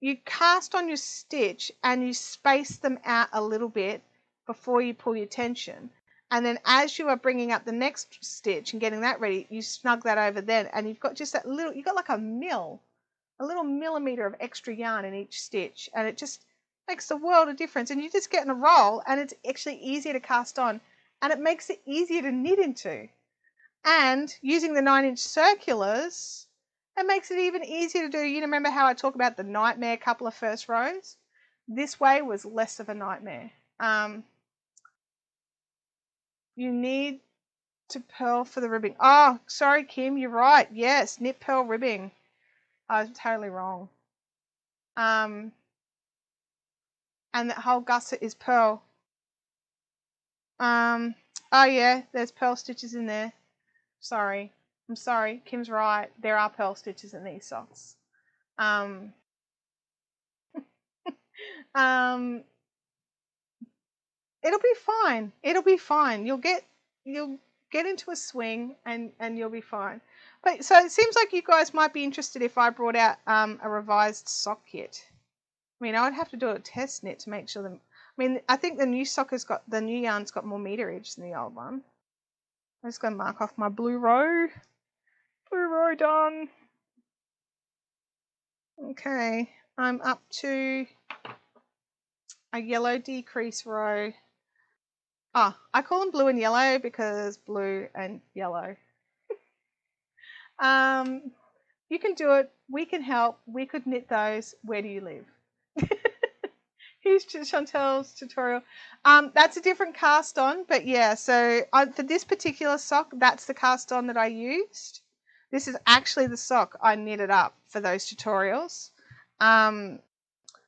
you cast on your stitch and you space them out a little bit before you pull your tension. And then as you are bringing up the next stitch and getting that ready, you snug that over then, and you've got just that little, you've got like a little millimeter of extra yarn in each stitch, and it just makes a world of difference. And you just get in a roll, and it's actually easier to cast on, and it makes it easier to knit into. And using the 9-inch circulars, it makes it even easier to do. You remember how I talk about the nightmare couple of first rows? This way was less of a nightmare. You need to purl for the ribbing. Oh, sorry, Kim, you're right. Yes, knit purl ribbing. I was totally wrong. And that whole gusset is purl. Oh yeah, there's purl stitches in there. Sorry. I'm sorry. Kim's right. There are purl stitches in these socks. It'll be fine. It'll be fine. You'll get into a swing and you'll be fine. But so it seems like you guys might be interested if I brought out a revised sock kit. I mean, I would have to do a test knit to make sure I think the new yarn's got more meterage than the old one. I'm just going to mark off my blue row. Blue row done. Okay, I'm up to a yellow decrease row. I call them blue and yellow because blue and yellow. You can do it. We can help. We could knit those. Where do you live? Here's Chantel's tutorial. That's a different cast on, but yeah, so for this particular sock, that's the cast on that I used. This is actually the sock I knitted up for those tutorials.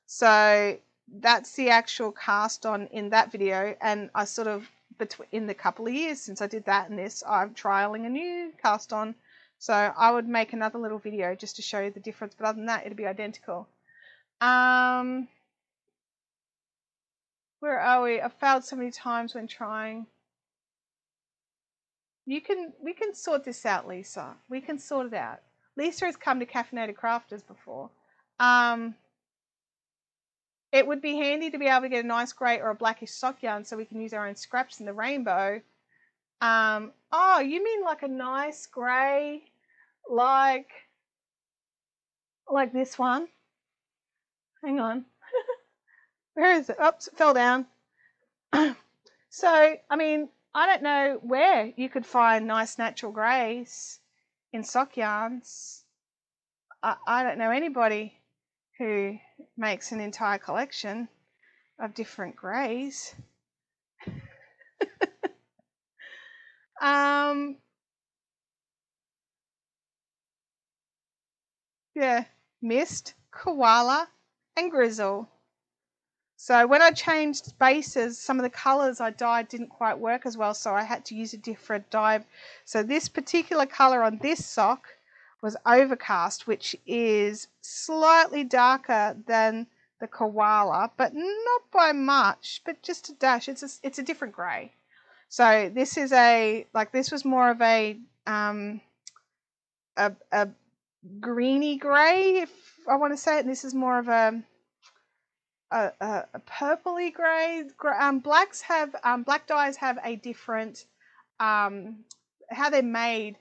So that's the actual cast on in that video, and I sort of, in the couple of years since I did that and this, I'm trialing a new cast on. So I would make another little video just to show you the difference, but other than that, it'd be identical. Where are we? I've failed so many times when trying. We can sort this out, Lisa. We can sort it out. Lisa has come to Caffeinated Crafters before. It would be handy to be able to get a nice grey or a blackish sock yarn so we can use our own scraps in the rainbow. Oh, you mean like a nice grey, like this one? Hang on. Where is it? Oops, it fell down. So, I mean, I don't know where you could find nice natural greys in sock yarns. I don't know anybody who makes an entire collection of different greys. Yeah, mist, koala, and grizzle. So when I changed bases, some of the colours I dyed didn't quite work as well, so I had to use a different dye. So this particular colour on this sock was Overcast, which is slightly darker than the koala, but not by much, but just a dash. It's a different grey. So this is this was more of a greeny grey, if I want to say it, and this is more of a purpley grey. Black dyes have a different, how they're made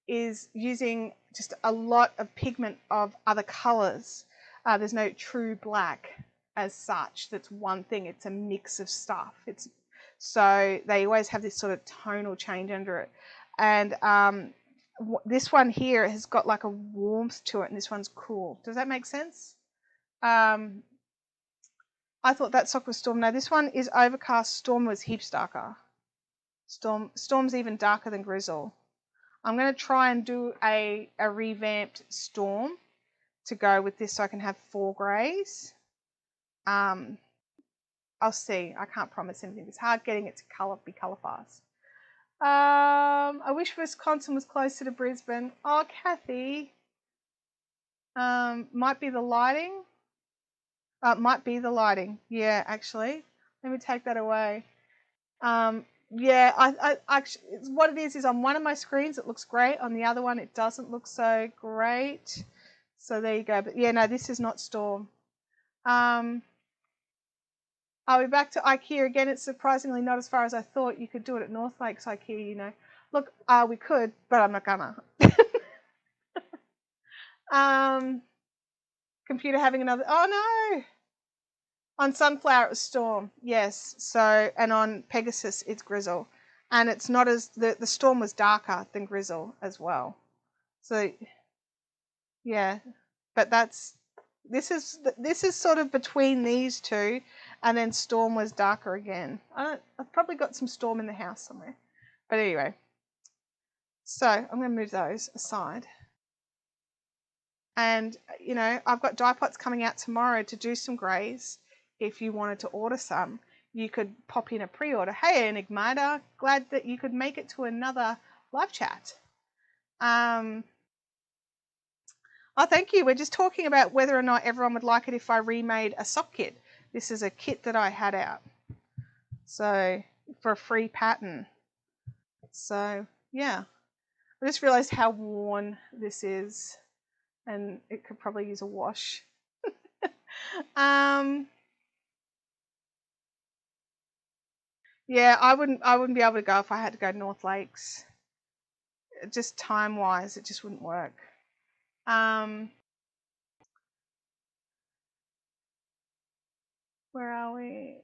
is using just a lot of pigment of other colours. There's no true black as such. That's one thing. It's a mix of stuff. So they always have this sort of tonal change under it. And this one here has got like a warmth to it, and this one's cool. Does that make sense? I thought that sock was Storm. No, this one is Overcast. Storm was heaps darker. Storm's even darker than Grizzle. I'm going to try and do a revamped Storm to go with this so I can have 4 greys. I'll see. I can't promise anything. It's hard getting it to be colour fast. I wish Wisconsin was closer to Brisbane. Oh, Kathy. Might be the lighting. Might be the lighting. Yeah, actually. Let me take that away. Yeah, I actually, what it is on one of my screens it looks great. On the other one it doesn't look so great. So there you go. But yeah, no, this is not Storm. Are we back to IKEA again? It's surprisingly not as far as I thought. You could do it at North Lakes IKEA, you know. Look, we could, but I'm not gonna. Computer having another. Oh no. On Sunflower it was Storm, yes. So, and on Pegasus it's Grizzle, and it's not as the Storm was darker than Grizzle as well. So, yeah, but this is sort of between these two, and then Storm was darker again. I've probably got some Storm in the house somewhere, but anyway. So I'm going to move those aside. And, you know, I've got dye pots coming out tomorrow to do some greys. If you wanted to order some, you could pop in a pre-order. Hey, Enigmata, glad that you could make it to another live chat. Oh, thank you. We're just talking about whether or not everyone would like it if I remade a sock kit. This is a kit that I had out. So, for a free pattern. So, yeah. I just realised how worn this is. And it could probably use a wash. Yeah, I wouldn't be able to go if I had to go to North Lakes. Just time-wise, it just wouldn't work. Where are we?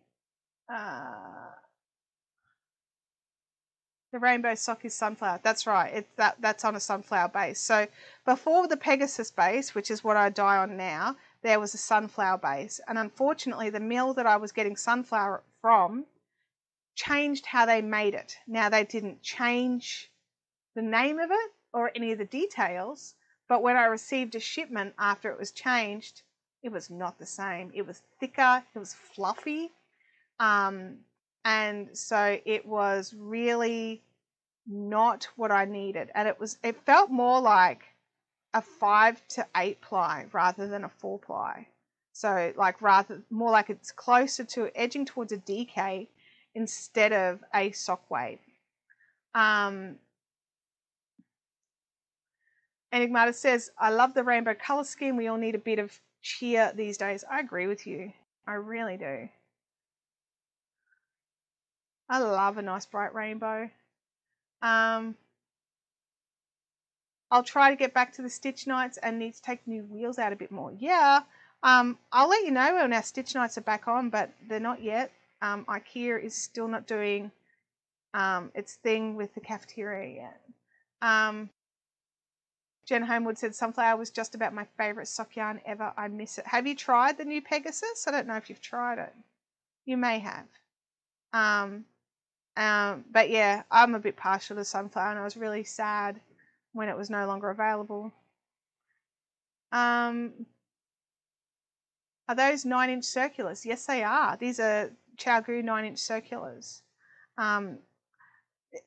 The rainbow sock is sunflower. That's right. That's on a sunflower base. So before the Pegasus base, which is what I dye on now, there was a sunflower base. And unfortunately, the mill that I was getting sunflower from changed how they made it. Now, they didn't change the name of it or any of the details, but when I received a shipment after it was changed, it was not the same. It was thicker, it was fluffy, and so it was really not what I needed. And it felt more like a 5 to 8 ply rather than a 4 ply. So more like it's closer to edging towards a DK instead of a sock wave. Enigmata says, I love the rainbow colour scheme. We all need a bit of cheer these days. I agree with you. I really do. I love a nice bright rainbow. I'll try to get back to the stitch nights and need to take new wheels out a bit more. Yeah, I'll let you know when our stitch nights are back on, but they're not yet. IKEA is still not doing its thing with the cafeteria yet. Jen Homewood said sunflower was just about my favourite sock yarn ever. I miss it. Have you tried the new Pegasus? I don't know if you've tried it. You may have. But yeah, I'm a bit partial to sunflower, and I was really sad when it was no longer available. Are those 9-inch circulars? Yes, they are. These are ChowGoo 9-inch circulars.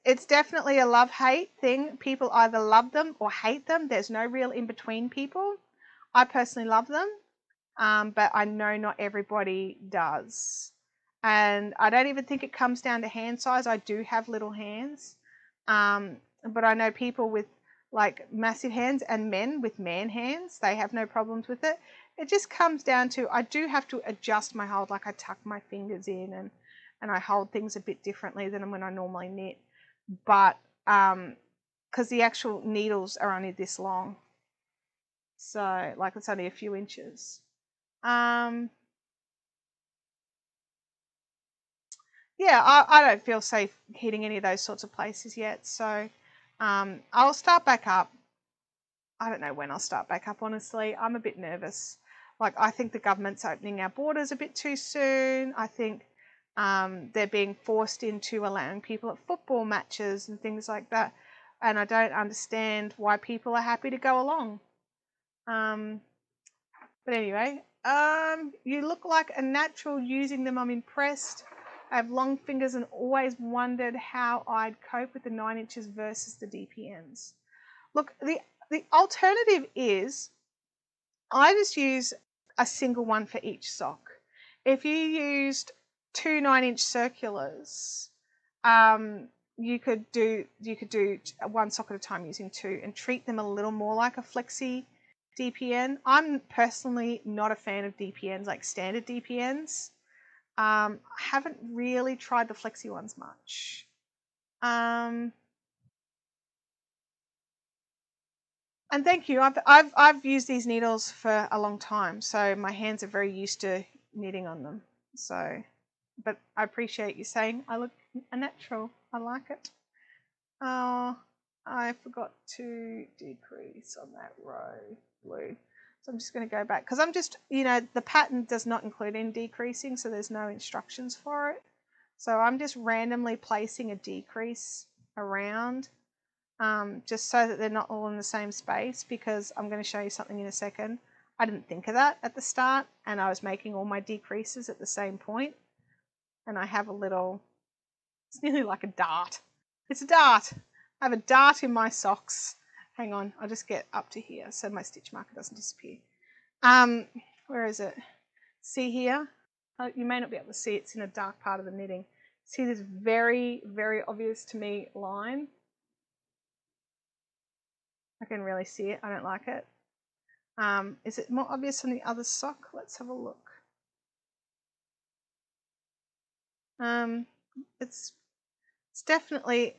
It's definitely a love-hate thing. People either love them or hate them. There's no real in-between people. I personally love them, but I know not everybody does. And I don't even think it comes down to hand size. I do have little hands, but I know people with like massive hands and men with man hands. They have no problems with it. It just comes down to I do have to adjust my hold. Like I tuck my fingers in and I hold things a bit differently than when I normally knit. But because the actual needles are only this long, so like it's only a few inches. Yeah, I don't feel safe hitting any of those sorts of places yet, so I'll start back up. I don't know when I'll start back up, honestly. I'm a bit nervous. Like, I think the government's opening our borders a bit too soon. I think they're being forced into allowing people at football matches and things like that. And I don't understand why people are happy to go along. But anyway, you look like a natural using them. I'm impressed. I have long fingers and always wondered how I'd cope with the 9 inches versus the DPNs. Look, the alternative is I just use a single one for each sock. If you used 2 9-inch circulars, you could do one sock at a time using 2 and treat them a little more like a flexi DPN. I'm personally not a fan of DPNs, like standard DPNs. I haven't really tried the flexi ones much. And thank you. I've used these needles for a long time, so my hands are very used to knitting on them. So, but I appreciate you saying I look a natural. I like it. Oh, I forgot to decrease on that row blue. So I'm just going to go back because I'm just, the pattern does not include any decreasing, so there's no instructions for it. So I'm just randomly placing a decrease around just so that they're not all in the same space, because I'm going to show you something in a second. I didn't think of that at the start, and I was making all my decreases at the same point. And I have a little, it's nearly like a dart. It's a dart. I have a dart in my socks. Hang on, I'll just get up to here so my stitch marker doesn't disappear. Where is it? See here? You may not be able to see, it's in a dark part of the knitting. See this very, very obvious to me line? I can really see it. I don't like it. Is it more obvious on the other sock? Let's have a look. It's definitely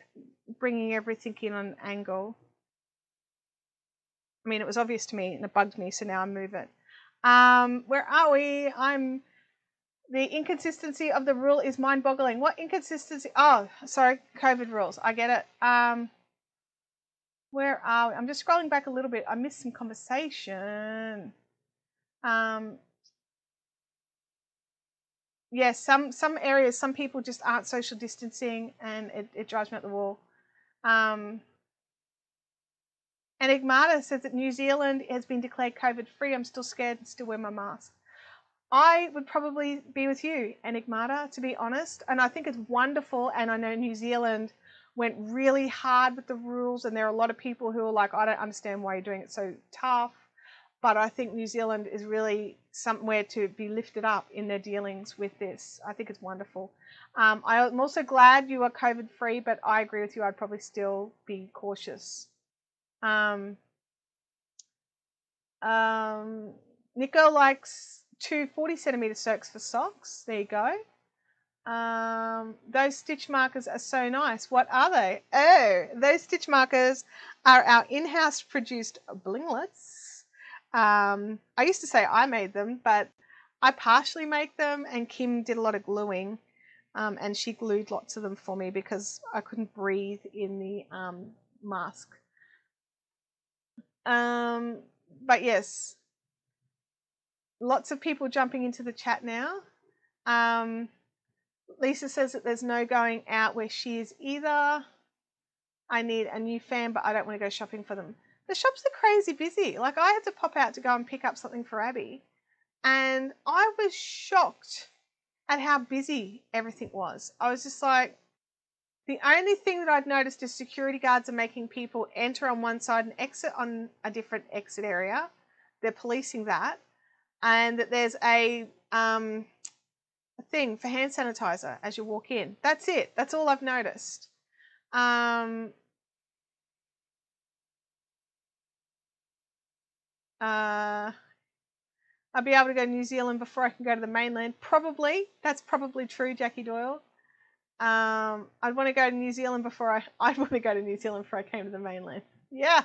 bringing everything in on an angle. I mean, it was obvious to me and it bugged me, so now I move it. Where are we? The inconsistency of the rule is mind-boggling. What inconsistency? Oh, sorry, COVID rules. I get it. Where are we? I'm just scrolling back a little bit. I missed some conversation. Yes, some areas, some people just aren't social distancing, and it drives me up the wall. Enigmata says that New Zealand has been declared COVID-free. I'm still scared and still wear my mask. I would probably be with you, Enigmata, to be honest. And I think it's wonderful. And I know New Zealand went really hard with the rules. And there are a lot of people who are like, I don't understand why you're doing it so tough. But I think New Zealand is really somewhere to be lifted up in their dealings with this. I think it's wonderful. I'm also glad you are COVID-free, but I agree with you. I'd probably still be cautious. Nico likes 2 40cm circs for socks. There you go. Those stitch markers are so nice. What are they? Oh, those stitch markers are our in-house produced blinglets. I used to say I made them, but I partially make them, and Kim did a lot of gluing, and she glued lots of them for me because I couldn't breathe in the mask. But yes, lots of people jumping into the chat now. Lisa says that there's no going out where she is either. I need a new fan, but I don't want to go shopping for them. The shops are crazy busy. Like, I had to pop out to go and pick up something for Abby, and I was shocked at how busy everything was. I was just like, the only thing that I'd noticed is security guards are making people enter on one side and exit on a different exit area. They're policing that. And that there's a thing for hand sanitizer as you walk in. That's it. That's all I've noticed. I'll be able to go to New Zealand before I can go to the mainland. Probably. That's probably true, Jackie Doyle. I'd want to go to New Zealand before I'd want to go to New Zealand before I came to the mainland. Yeah.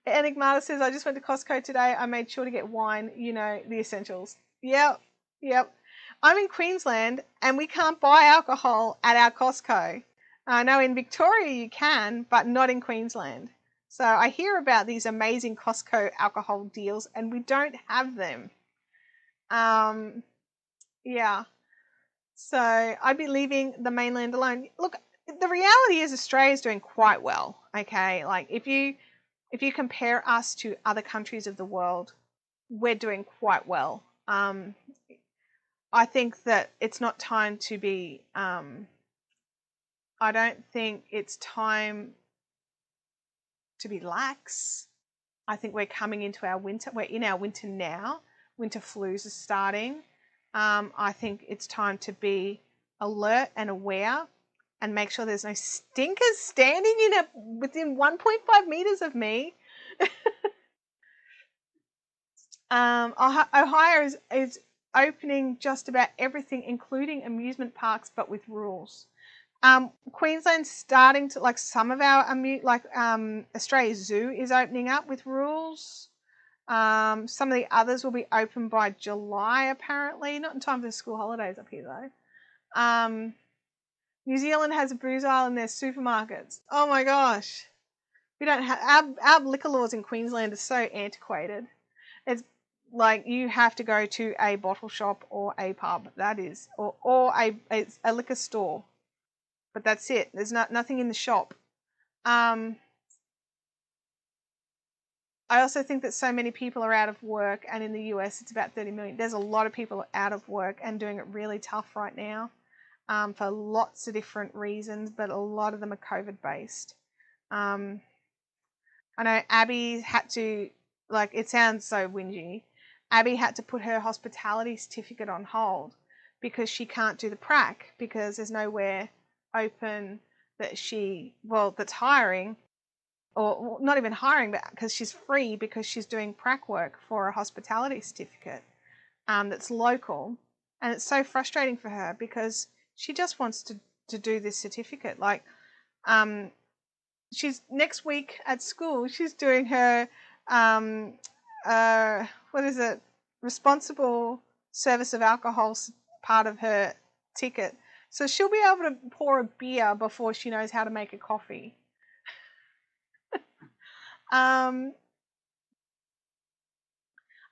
Enigmata says, I just went to Costco today. I made sure to get wine, the essentials. Yep. I'm in Queensland and we can't buy alcohol at our Costco. I know in Victoria you can, but not in Queensland. So I hear about these amazing Costco alcohol deals, and we don't have them. Yeah. So I'd be leaving the mainland alone. Look, the reality is Australia's doing quite well. Okay, like if you compare us to other countries of the world, we're doing quite well. I think that it's not time to be. I don't think it's time to be lax. I think we're coming into our winter. We're in our winter now. Winter flus are starting. I think it's time to be alert and aware and make sure there's no stinkers standing within 1.5 meters of me. Ohio is opening just about everything, including amusement parks, but with rules. Queensland's starting to, like, some of our Australia Zoo is opening up with rules. Some of the others will be open by July, apparently. Not in time for the school holidays up here, though. New Zealand has a booze aisle in their supermarkets. Oh my gosh. We don't have our liquor laws in Queensland are so antiquated. It's like you have to go to a bottle shop or a pub, that is, or a liquor store. But that's it. There's nothing in the shop. I also think that so many people are out of work, and in the US it's about 30 million. There's a lot of people out of work and doing it really tough right now, for lots of different reasons, but a lot of them are COVID based. I know Abby had to, like, it sounds so whingy. Abby had to put her hospitality certificate on hold because she can't do the prac because there's nowhere open that's hiring, or not even hiring, but because she's free because she's doing prac work for a hospitality certificate that's local. And it's so frustrating for her because she just wants to do this certificate. Like, she's next week at school, she's doing her, responsible service of alcohol part of her ticket. So she'll be able to pour a beer before she knows how to make a coffee.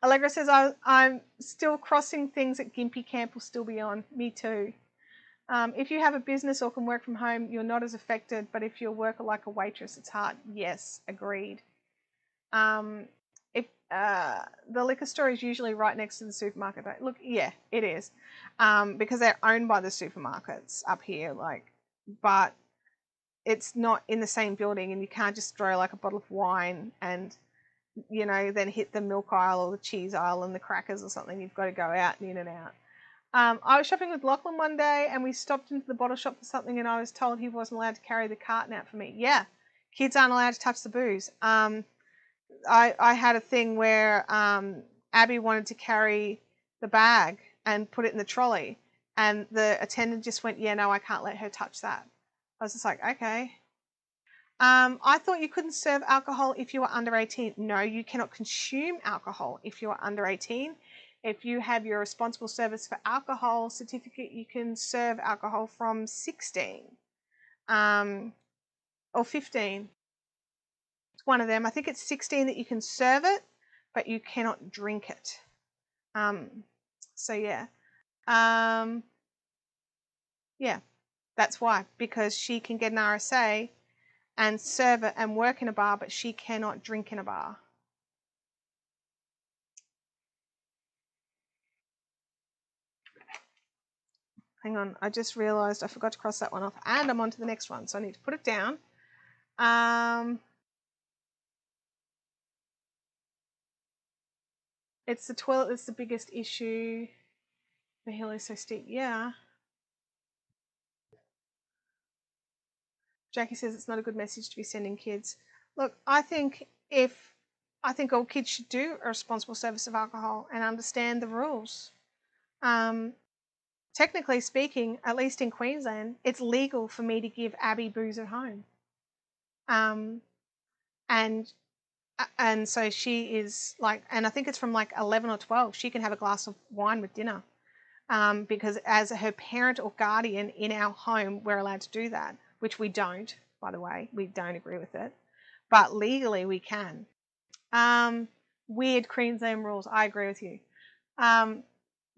Allegra says, I'm still crossing things at Gympie Camp will still be on. Me too. If you have a business or can work from home, you're not as affected, but if you work like a waitress, it's hard. Yes, agreed. If the liquor store is usually right next to the supermarket. Look, yeah, it is, because they're owned by the supermarkets up here. But it's not in the same building, and you can't just throw like a bottle of wine and then hit the milk aisle or the cheese aisle and the crackers or something. You've got to go out and in and out. I was shopping with Lachlan one day and we stopped into the bottle shop for something and I was told he wasn't allowed to carry the carton out for me. Yeah, kids aren't allowed to touch the booze. I had a thing where Abby wanted to carry the bag and put it in the trolley and the attendant just went, yeah, no, I can't let her touch that. I was just like, okay. I thought you couldn't serve alcohol if you were under 18. No, you cannot consume alcohol if you are under 18. If you have your responsible service for alcohol certificate, you can serve alcohol from 16 or 15. It's one of them. I think it's 16 that you can serve it, but you cannot drink it. So yeah. Yeah, that's why. Because she can get an RSA and serve it and work in a bar, but she cannot drink in a bar. Hang on, I just realised I forgot to cross that one off, and I'm on to the next one, so I need to put it down. It's the toilet that's the biggest issue. The hill is so steep. Yeah. Jackie says it's not a good message to be sending kids. Look, I think all kids should do a responsible service of alcohol and understand the rules. Technically speaking, at least in Queensland, it's legal for me to give Abby booze at home. And so she is like, and I think it's from like 11 or 12, she can have a glass of wine with dinner. Because as her parent or guardian in our home, we're allowed to do that, which we don't, by the way. We don't agree with it. but legally we can. Weird Queensland rules. I agree with you.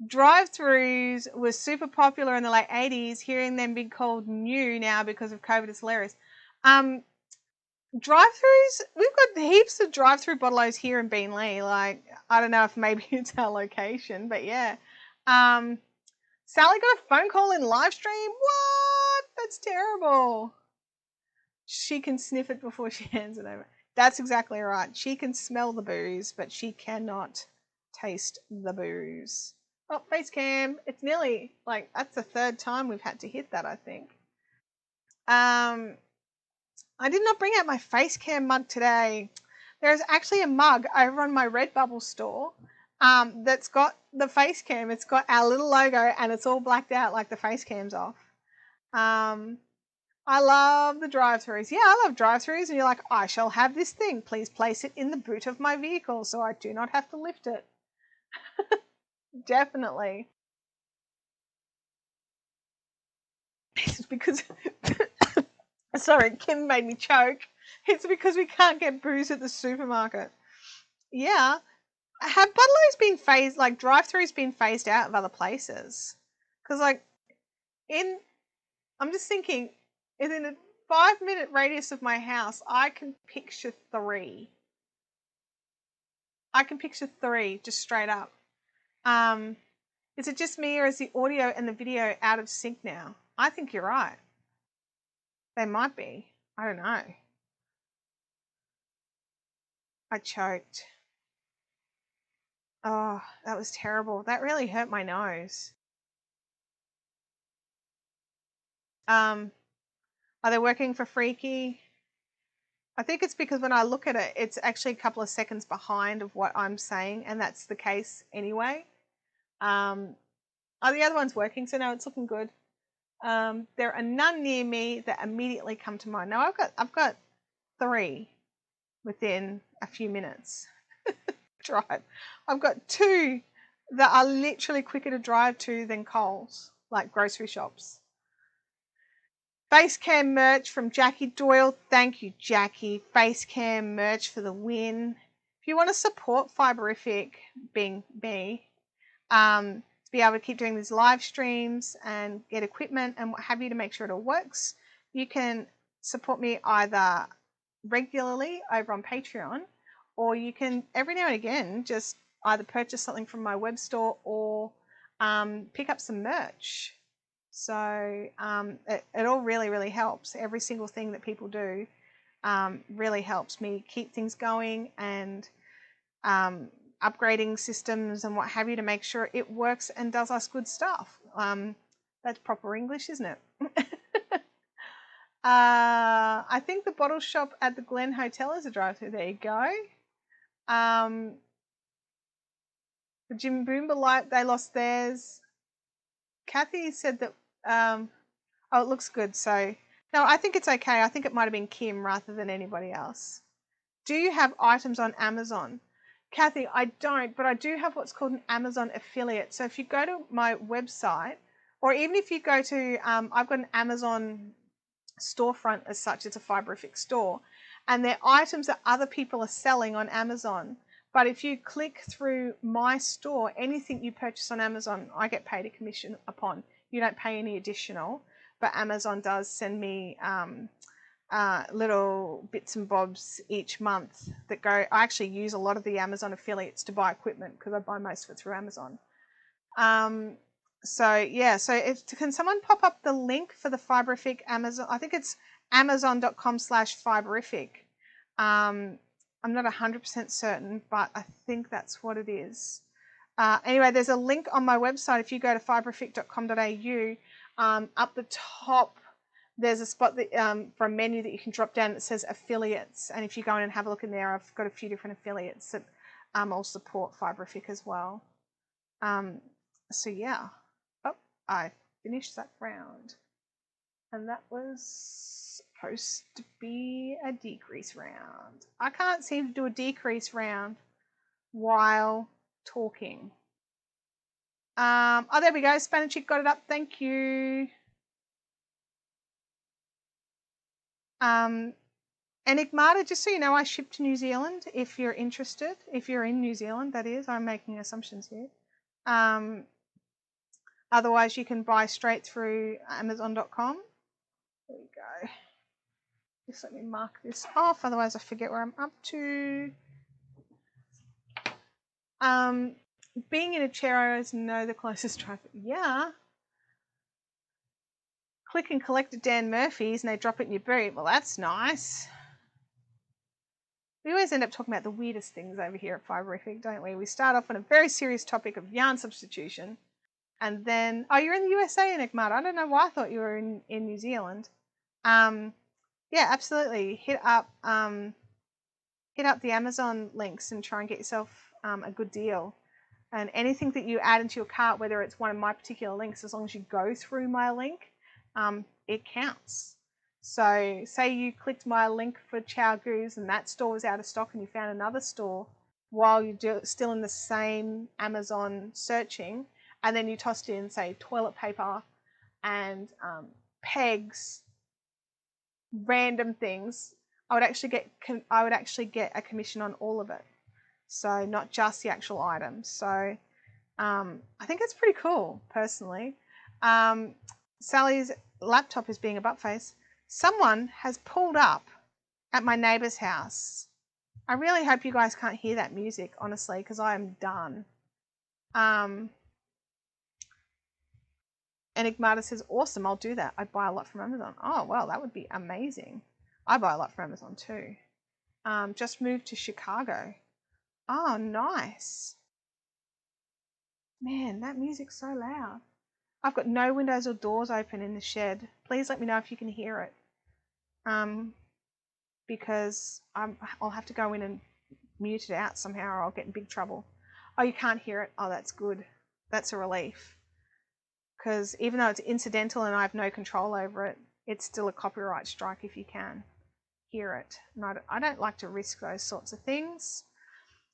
Drive-throughs were super popular in the late 80s. Hearing them being called new now because of COVID is hilarious. Drive-throughs, we've got heaps of drive-through bottle-os here in Beenleigh. Like, I don't know if maybe it's our location, but yeah. Sally got a phone call in live stream. What? That's terrible. She can sniff it before she hands it over. That's exactly right. She can smell the booze, but she cannot taste the booze. Oh, face cam. It's nearly, like, that's the third time we've had to hit that, I think. I did not bring out my face cam mug today. There's actually a mug over on my Redbubble store that's got the face cam. It's got our little logo and it's all blacked out like the face cam's off. I love the drive-throughs. Yeah, I love drive-throughs. And you're like, I shall have this thing. Please place it in the boot of my vehicle so I do not have to lift it. Definitely. It's because... Sorry, Kim made me choke. It's because we can't get booze at the supermarket. Yeah. Have bottle-os been phased, like drive-throughs been phased out of other places? Because like I'm just thinking, within a 5-minute radius of my house, I can picture 3. I can picture 3 just straight up. Is it just me or is the audio and the video out of sync now? I think you're right. They might be. I don't know. I choked. Oh, that was terrible. That really hurt my nose. Are they working for Freaky? I think it's because when I look at it, it's actually a couple of seconds behind of what I'm saying, and that's the case anyway. The other one's working, so no, it's looking good. There are none near me that immediately come to mind. Now I've got 3 within a few minutes. Drive. I've got 2 that are literally quicker to drive to than Coles, like grocery shops. Facecam merch from Jackie Doyle. Thank you, Jackie. Facecam merch for the win. If you want to support Fiberific, being me, to be able to keep doing these live streams and get equipment and what have you to make sure it all works, you can support me either regularly over on Patreon, or you can every now and again just either purchase something from my web store or pick up some merch. So it all really, really helps. Every single thing that people do really helps me keep things going and upgrading systems and what have you to make sure it works and does us good stuff. That's proper English, isn't it? I think the bottle shop at the Glen Hotel is a drive-through. There you go. The Jim Boomba Light, they lost theirs. Kathy said that, oh, it looks good. So, no, I think it's okay. I think it might have been Kim rather than anybody else. Do you have items on Amazon? Kathy, I don't, but I do have what's called an Amazon affiliate. So if you go to my website, or even if you go to, I've got an Amazon storefront as such, it's a Fiberific store, and they're items that other people are selling on Amazon. But if you click through my store, anything you purchase on Amazon, I get paid a commission upon. You don't pay any additional, but Amazon does send me little bits and bobs each month that go. I actually use a lot of the Amazon affiliates to buy equipment because I buy most of it through Amazon. So yeah, so can someone pop up the link for the Fiberific Amazon? I think it's amazon.com/Fiberific. I'm not 100% certain, but I think that's what it is. Anyway, there's a link on my website. If you go to fiberific.com.au, up the top, there's a spot that, for a menu that you can drop down that says affiliates. And if you go in and have a look in there, I've got a few different affiliates that all support Fiberific as well. So yeah, I finished that round. And that was supposed to be a decrease round. I can't seem to do a decrease round while talking. Oh, there we go. Spanish Chick got it up. Thank you. Enigmata, just so you know, I ship to New Zealand if you're interested. If you're in New Zealand, that is. I'm making assumptions here. Otherwise, you can buy straight through Amazon.com. There we go. Just let me mark this off, otherwise I forget where I'm up to. Being in a chair, I always know the closest traffic. Yeah. Click and collect at Dan Murphy's and they drop it in your boot. Well, that's nice. We always end up talking about the weirdest things over here at Fiberific, don't we? We start off on a very serious topic of yarn substitution. And then, oh, you're in the USA, Enigmata. I don't know why I thought you were in New Zealand. Yeah, absolutely. Hit up the Amazon links and try and get yourself a good deal. And anything that you add into your cart, whether it's one of my particular links, as long as you go through my link, it counts. So say you clicked my link for Chow Goose and that store was out of stock and you found another store while you're still in the same Amazon searching, and then you tossed in, say, toilet paper and pegs, random things, I would actually get a commission on all of it. So not just the actual items. So I think it's pretty cool, personally. Sally's laptop is being a butt face. Someone has pulled up at my neighbour's house. I really hope you guys can't hear that music, honestly, because I am done. Enigmata says, awesome, I'll do that. I'd buy a lot from Amazon. Oh, well, that would be amazing. I buy a lot from Amazon too. Just moved to Chicago. Oh, nice. Man, that music's so loud. I've got no windows or doors open in the shed. Please let me know if you can hear it. Because I'll have to go in and mute it out somehow or I'll get in big trouble. Oh, you can't hear it? Oh, that's good. That's a relief. Because even though it's incidental and I have no control over it, it's still a copyright strike if you can hear it. And I don't like to risk those sorts of things.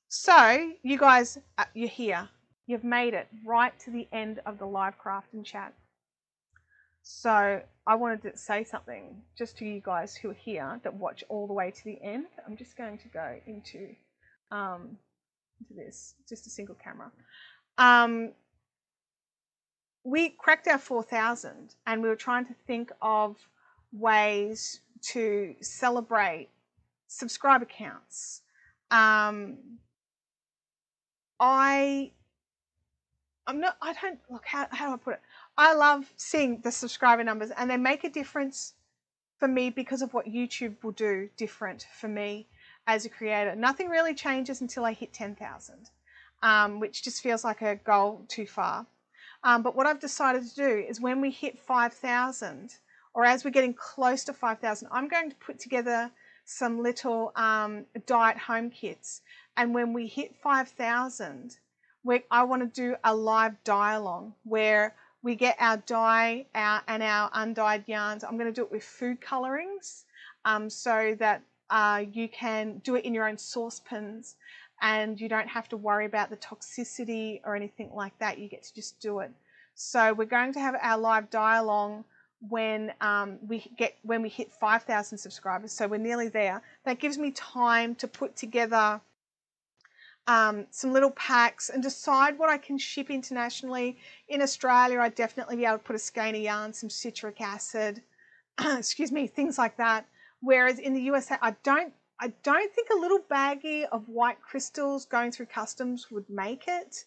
So, you guys, you're here. You've made it right to the end of the live crafting chat. So I wanted to say something just to you guys who are here that watch all the way to the end. I'm just going to go into this, just a single camera. We cracked our 4,000 and we were trying to think of ways to celebrate subscriber counts. I don't, look, how do I put it? I love seeing the subscriber numbers and they make a difference for me because of what YouTube will do different for me as a creator. Nothing really changes until I hit 10,000, which just feels like a goal too far. But what I've decided to do is when we hit 5,000, or as we're getting close to 5,000, I'm going to put together some little diet home kits. And when we hit 5,000, I want to do a live dye-along where we get our dye and our undyed yarns. I'm going to do it with food colorings so that you can do it in your own saucepans and you don't have to worry about the toxicity or anything like that. You get to just do it. So we're going to have our live dye-along when we hit 5,000 subscribers. So we're nearly there. That gives me time to put together some little packs and decide what I can ship internationally. In Australia, I'd definitely be able to put a skein of yarn, some citric acid, excuse me, things like that. Whereas in the USA, I don't think a little baggie of white crystals going through customs would make it.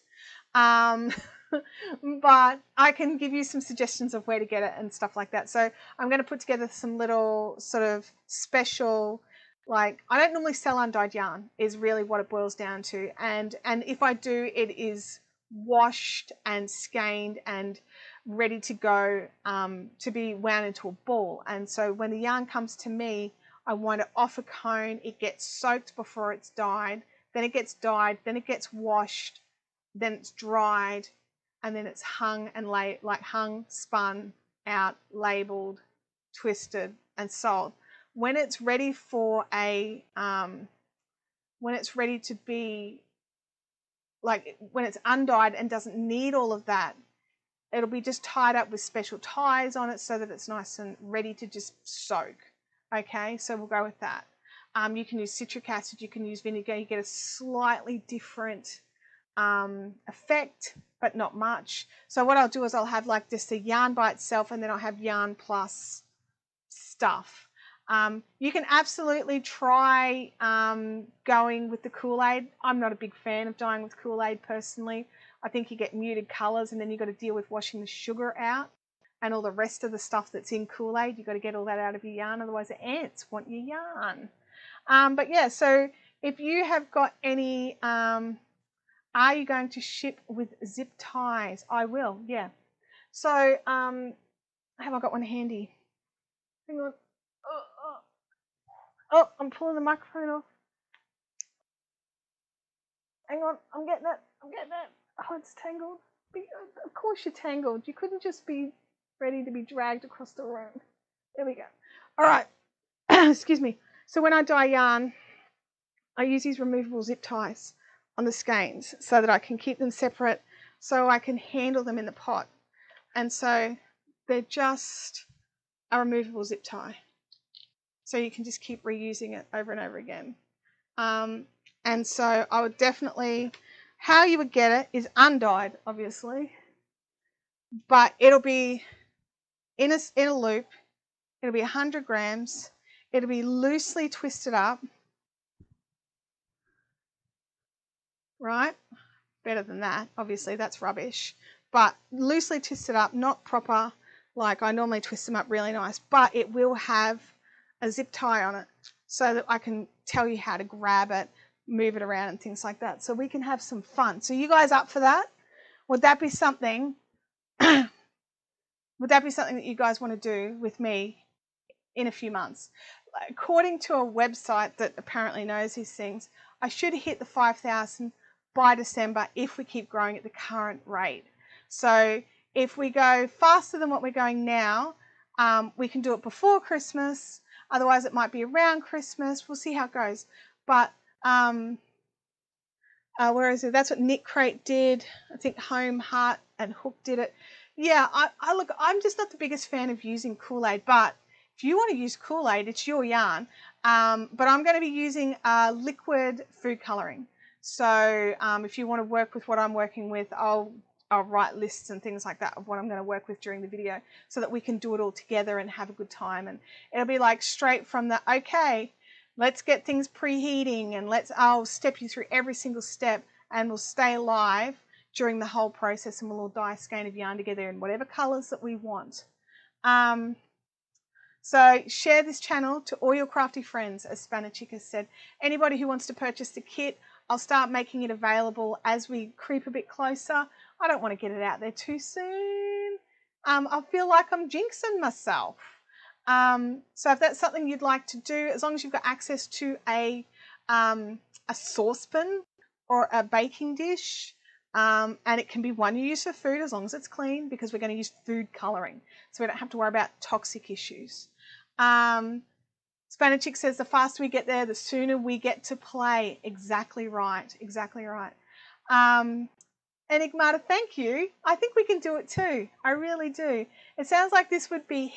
But I can give you some suggestions of where to get it and stuff like that. So I'm going to put together some little sort of special, like, I don't normally sell undyed yarn is really what it boils down to. And if I do, it is washed and skeined and ready to go to be wound into a ball. And so when the yarn comes to me, I want it off a cone. It gets soaked before it's dyed. Then it gets dyed. Then it gets washed. Then it's dried. And then it's hung and hung, spun out, labeled, twisted, and sold. When it's ready for when it's ready to be, like when it's undyed and doesn't need all of that, it'll be just tied up with special ties on it so that it's nice and ready to just soak. Okay, so we'll go with that. You can use citric acid, you can use vinegar, you get a slightly different effect, but not much. So what I'll do is I'll have like just the yarn by itself, and then I'll have yarn plus stuff. You can absolutely try going with the Kool-Aid. I'm not a big fan of dyeing with Kool-Aid personally. I think you get muted colors, and then you've got to deal with washing the sugar out and all the rest of the stuff that's in Kool-Aid. You've got to get all that out of your yarn, otherwise the ants want your yarn. But yeah, so if you have got any, are you going to ship with zip ties? I will, yeah. So have I got one handy? Hang on. Oh, I'm pulling the microphone off. Hang on, I'm getting it. Oh, it's tangled. Of course you're tangled. You couldn't just be ready to be dragged across the room. There we go. All right. Excuse me. So when I dye yarn, I use these removable zip ties on the skeins so that I can keep them separate, so I can handle them in the pot. And so they're just a removable zip tie. So you can just keep reusing it over and over again. And so I would definitely, how you would get it is undyed, obviously, but it'll be in a loop. It'll be 100 grams. It'll be loosely twisted up, right? Better than that, obviously, that's rubbish. But loosely twisted up, not proper, like I normally twist them up really nice, but it will have a zip tie on it so that I can tell you how to grab it, move it around and things like that, so we can have some fun. So you guys up for that? Would that be something that you guys want to do with me in a few months? According to a website that apparently knows these things, I should hit the 5,000 by December if we keep growing at the current rate. So if we go faster than what we're going now, we can do it before Christmas. Otherwise, it might be around Christmas. We'll see how it goes. But where is it? That's what Knit Crate did. I think Home, Heart, and Hook did it. Yeah, look, I'm just not the biggest fan of using Kool-Aid, but if you want to use Kool-Aid, it's your yarn. But I'm going to be using liquid food colouring. So if you want to work with what I'm working with, I'll write lists and things like that of what I'm going to work with during the video so that we can do it all together and have a good time. And it'll be like straight from the, okay, let's get things preheating, and I'll step you through every single step, and we'll stay live during the whole process, and we'll all dye a skein of yarn together in whatever colours that we want. So share this channel to all your crafty friends, as Spanish has said. Anybody who wants to purchase the kit, I'll start making it available as we creep a bit closer. I don't want to get it out there too soon. I feel like I'm jinxing myself. So if that's something you'd like to do, as long as you've got access to a saucepan or a baking dish, and it can be one you use for food as long as it's clean, because we're going to use food colouring, so we don't have to worry about toxic issues. Spanish says the faster we get there, the sooner we get to play. Exactly right. Exactly right. Enigmata, thank you. I think we can do it too. I really do. It sounds like this would be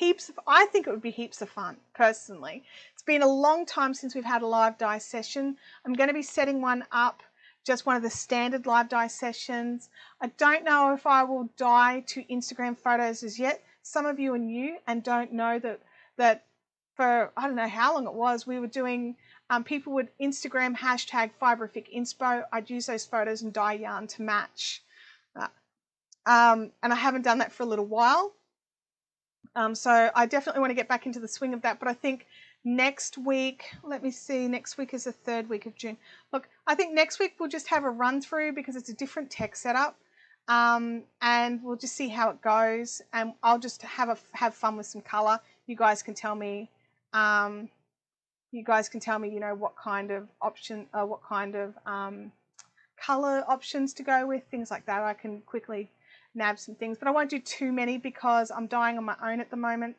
I think it would be heaps of fun, personally. It's been a long time since we've had a live dye session. I'm going to be setting one up, just one of the standard live dye sessions. I don't know if I will dye to Instagram photos as yet. Some of you are new and don't know that for, I don't know how long it was, we were doing, people would Instagram hashtag Fiberific Inspo. I'd use those photos and dye yarn to match. And I haven't done that for a little while. So I definitely want to get back into the swing of that. But I think next week, let me see, next week is the 3rd week of June. Look, I think next week we'll just have a run through because it's a different tech setup. And we'll just see how it goes. And I'll just have fun with some colour. You guys can tell me, you know, what kind of option, what kind of color options to go with, things like that. I can quickly nab some things, but I won't do too many because I'm dyeing on my own at the moment.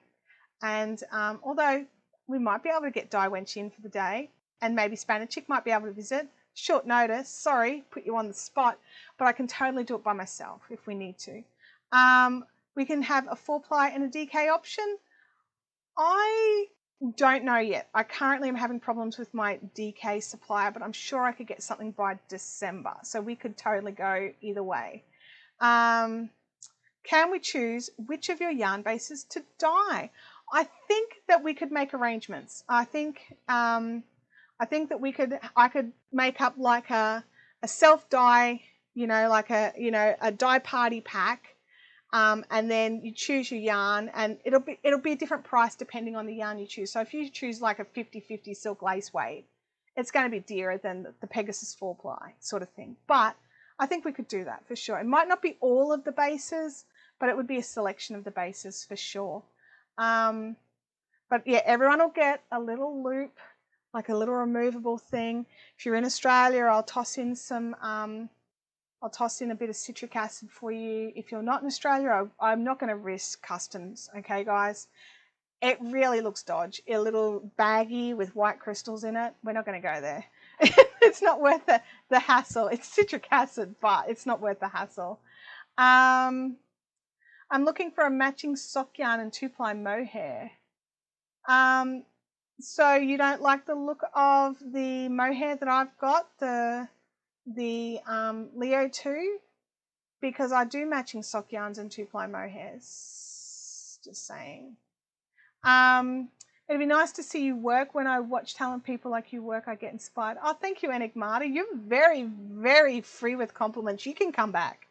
And although we might be able to get Dye Wench in for the day, and maybe Spanish might be able to visit, short notice, sorry, put you on the spot, but I can totally do it by myself if we need to. We can have a 4-ply and a DK option. I Don't know yet. I currently am having problems with my DK supplier, but I'm sure I could get something by December. So we could totally go either way. Can we choose which of your yarn bases to dye? I think that we could make arrangements. I think that I could make up like a self-dye, like a dye party pack. And then you choose your yarn, and it'll be a different price depending on the yarn you choose. So if you choose like a 50-50 silk lace weight, it's going to be dearer than the Pegasus 4-ply sort of thing. But I think we could do that for sure. It might not be all of the bases, but it would be a selection of the bases for sure. But yeah, everyone will get a little loop, like a little removable thing. If you're in Australia, I'll toss in a bit of citric acid for you. If you're not in Australia, I'm not going to risk customs, okay, guys? It really looks dodgy. A little baggie with white crystals in it. We're not going to go there. It's not worth the hassle. It's citric acid, but it's not worth the hassle. I'm looking for a matching sock yarn and 2-ply mohair. So you don't like the look of the mohair that I've got, the Leo 2, because I do matching sock yarns and 2-ply mohairs. Just saying. It'd be nice to see you work. When I watch talented people like you work, I get inspired. Oh, thank you, Enigmata. You're very, very free with compliments. You can come back.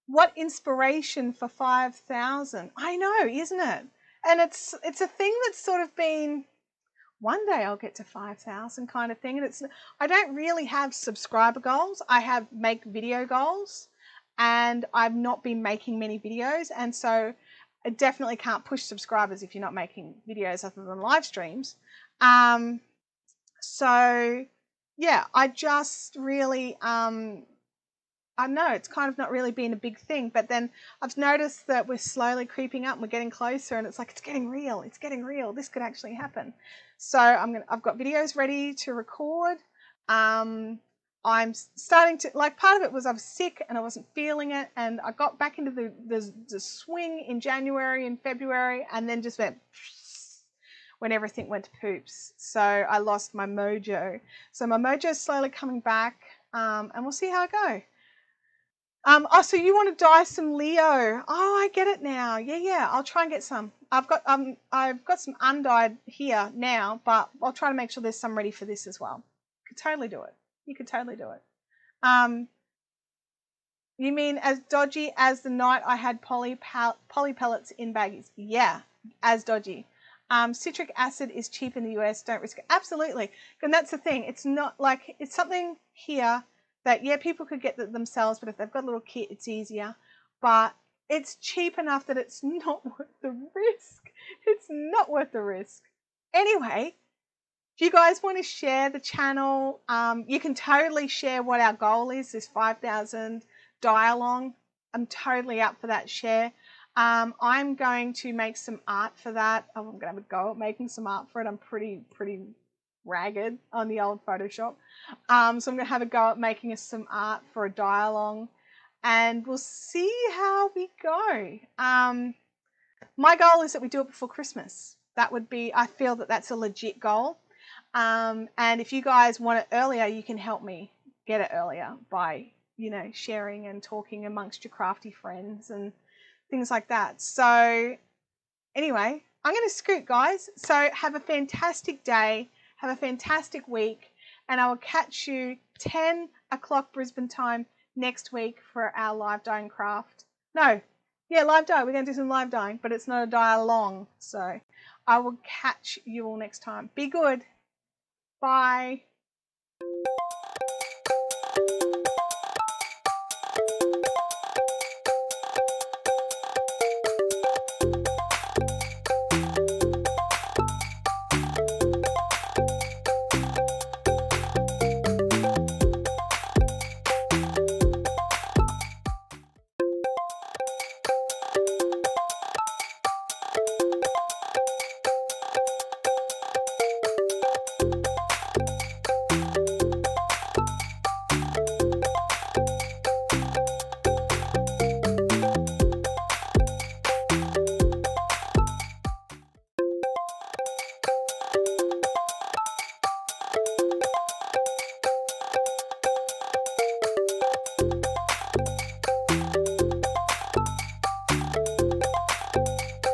What inspiration for 5,000? I know, isn't it? And it's a thing that's sort of been, one day I'll get to 5,000 kind of thing. And I don't really have subscriber goals. I have make video goals, and I've not been making many videos. And so I definitely can't push subscribers if you're not making videos other than live streams. So yeah, I just really, I know it's kind of not really been a big thing, but then I've noticed that we're slowly creeping up and we're getting closer, and it's like, it's getting real. It's getting real. This could actually happen. So I've got videos ready to record. I'm starting to, like, part of it was I was sick and I wasn't feeling it, and I got back into the swing in January and February, and then just went when everything went to poops. So I lost my mojo. So my mojo is slowly coming back, and we'll see how I go. Oh, so you want to dye some Leo? Oh, I get it now. Yeah. I'll try and get some. I've got some undyed here now, but I'll try to make sure there's some ready for this as well. Could totally do it. You could totally do it. You mean as dodgy as the night I had poly pellets in baggies? Yeah, as dodgy. Citric acid is cheap in the US. Don't risk it. Absolutely. And that's the thing. It's not like, it's something here that, yeah, people could get themselves, but if they've got a little kit, it's easier. But it's cheap enough that it's not worth the risk. It's not worth the risk. Anyway, if you guys want to share the channel, you can totally share what our goal is, this 5,000 dye-along. I'm totally up for that share. I'm going to make some art for that. I'm going to have a go at making some art for it. I'm pretty ragged on the old Photoshop. So I'm going to have a go at making us some art for a dye-along, and we'll see how we go. My goal is that we do it before Christmas. That would be, I feel that that's a legit goal. And if you guys want it earlier, you can help me get it earlier by, sharing and talking amongst your crafty friends and things like that. So anyway, I'm going to scoot, guys. So have a fantastic day. Have a fantastic week. And I will catch you 10 o'clock Brisbane time next week for our live dyeing craft. No, yeah, live dye. We're going to do some live dyeing, but it's not a dye along. So I will catch you all next time. Be good. Bye.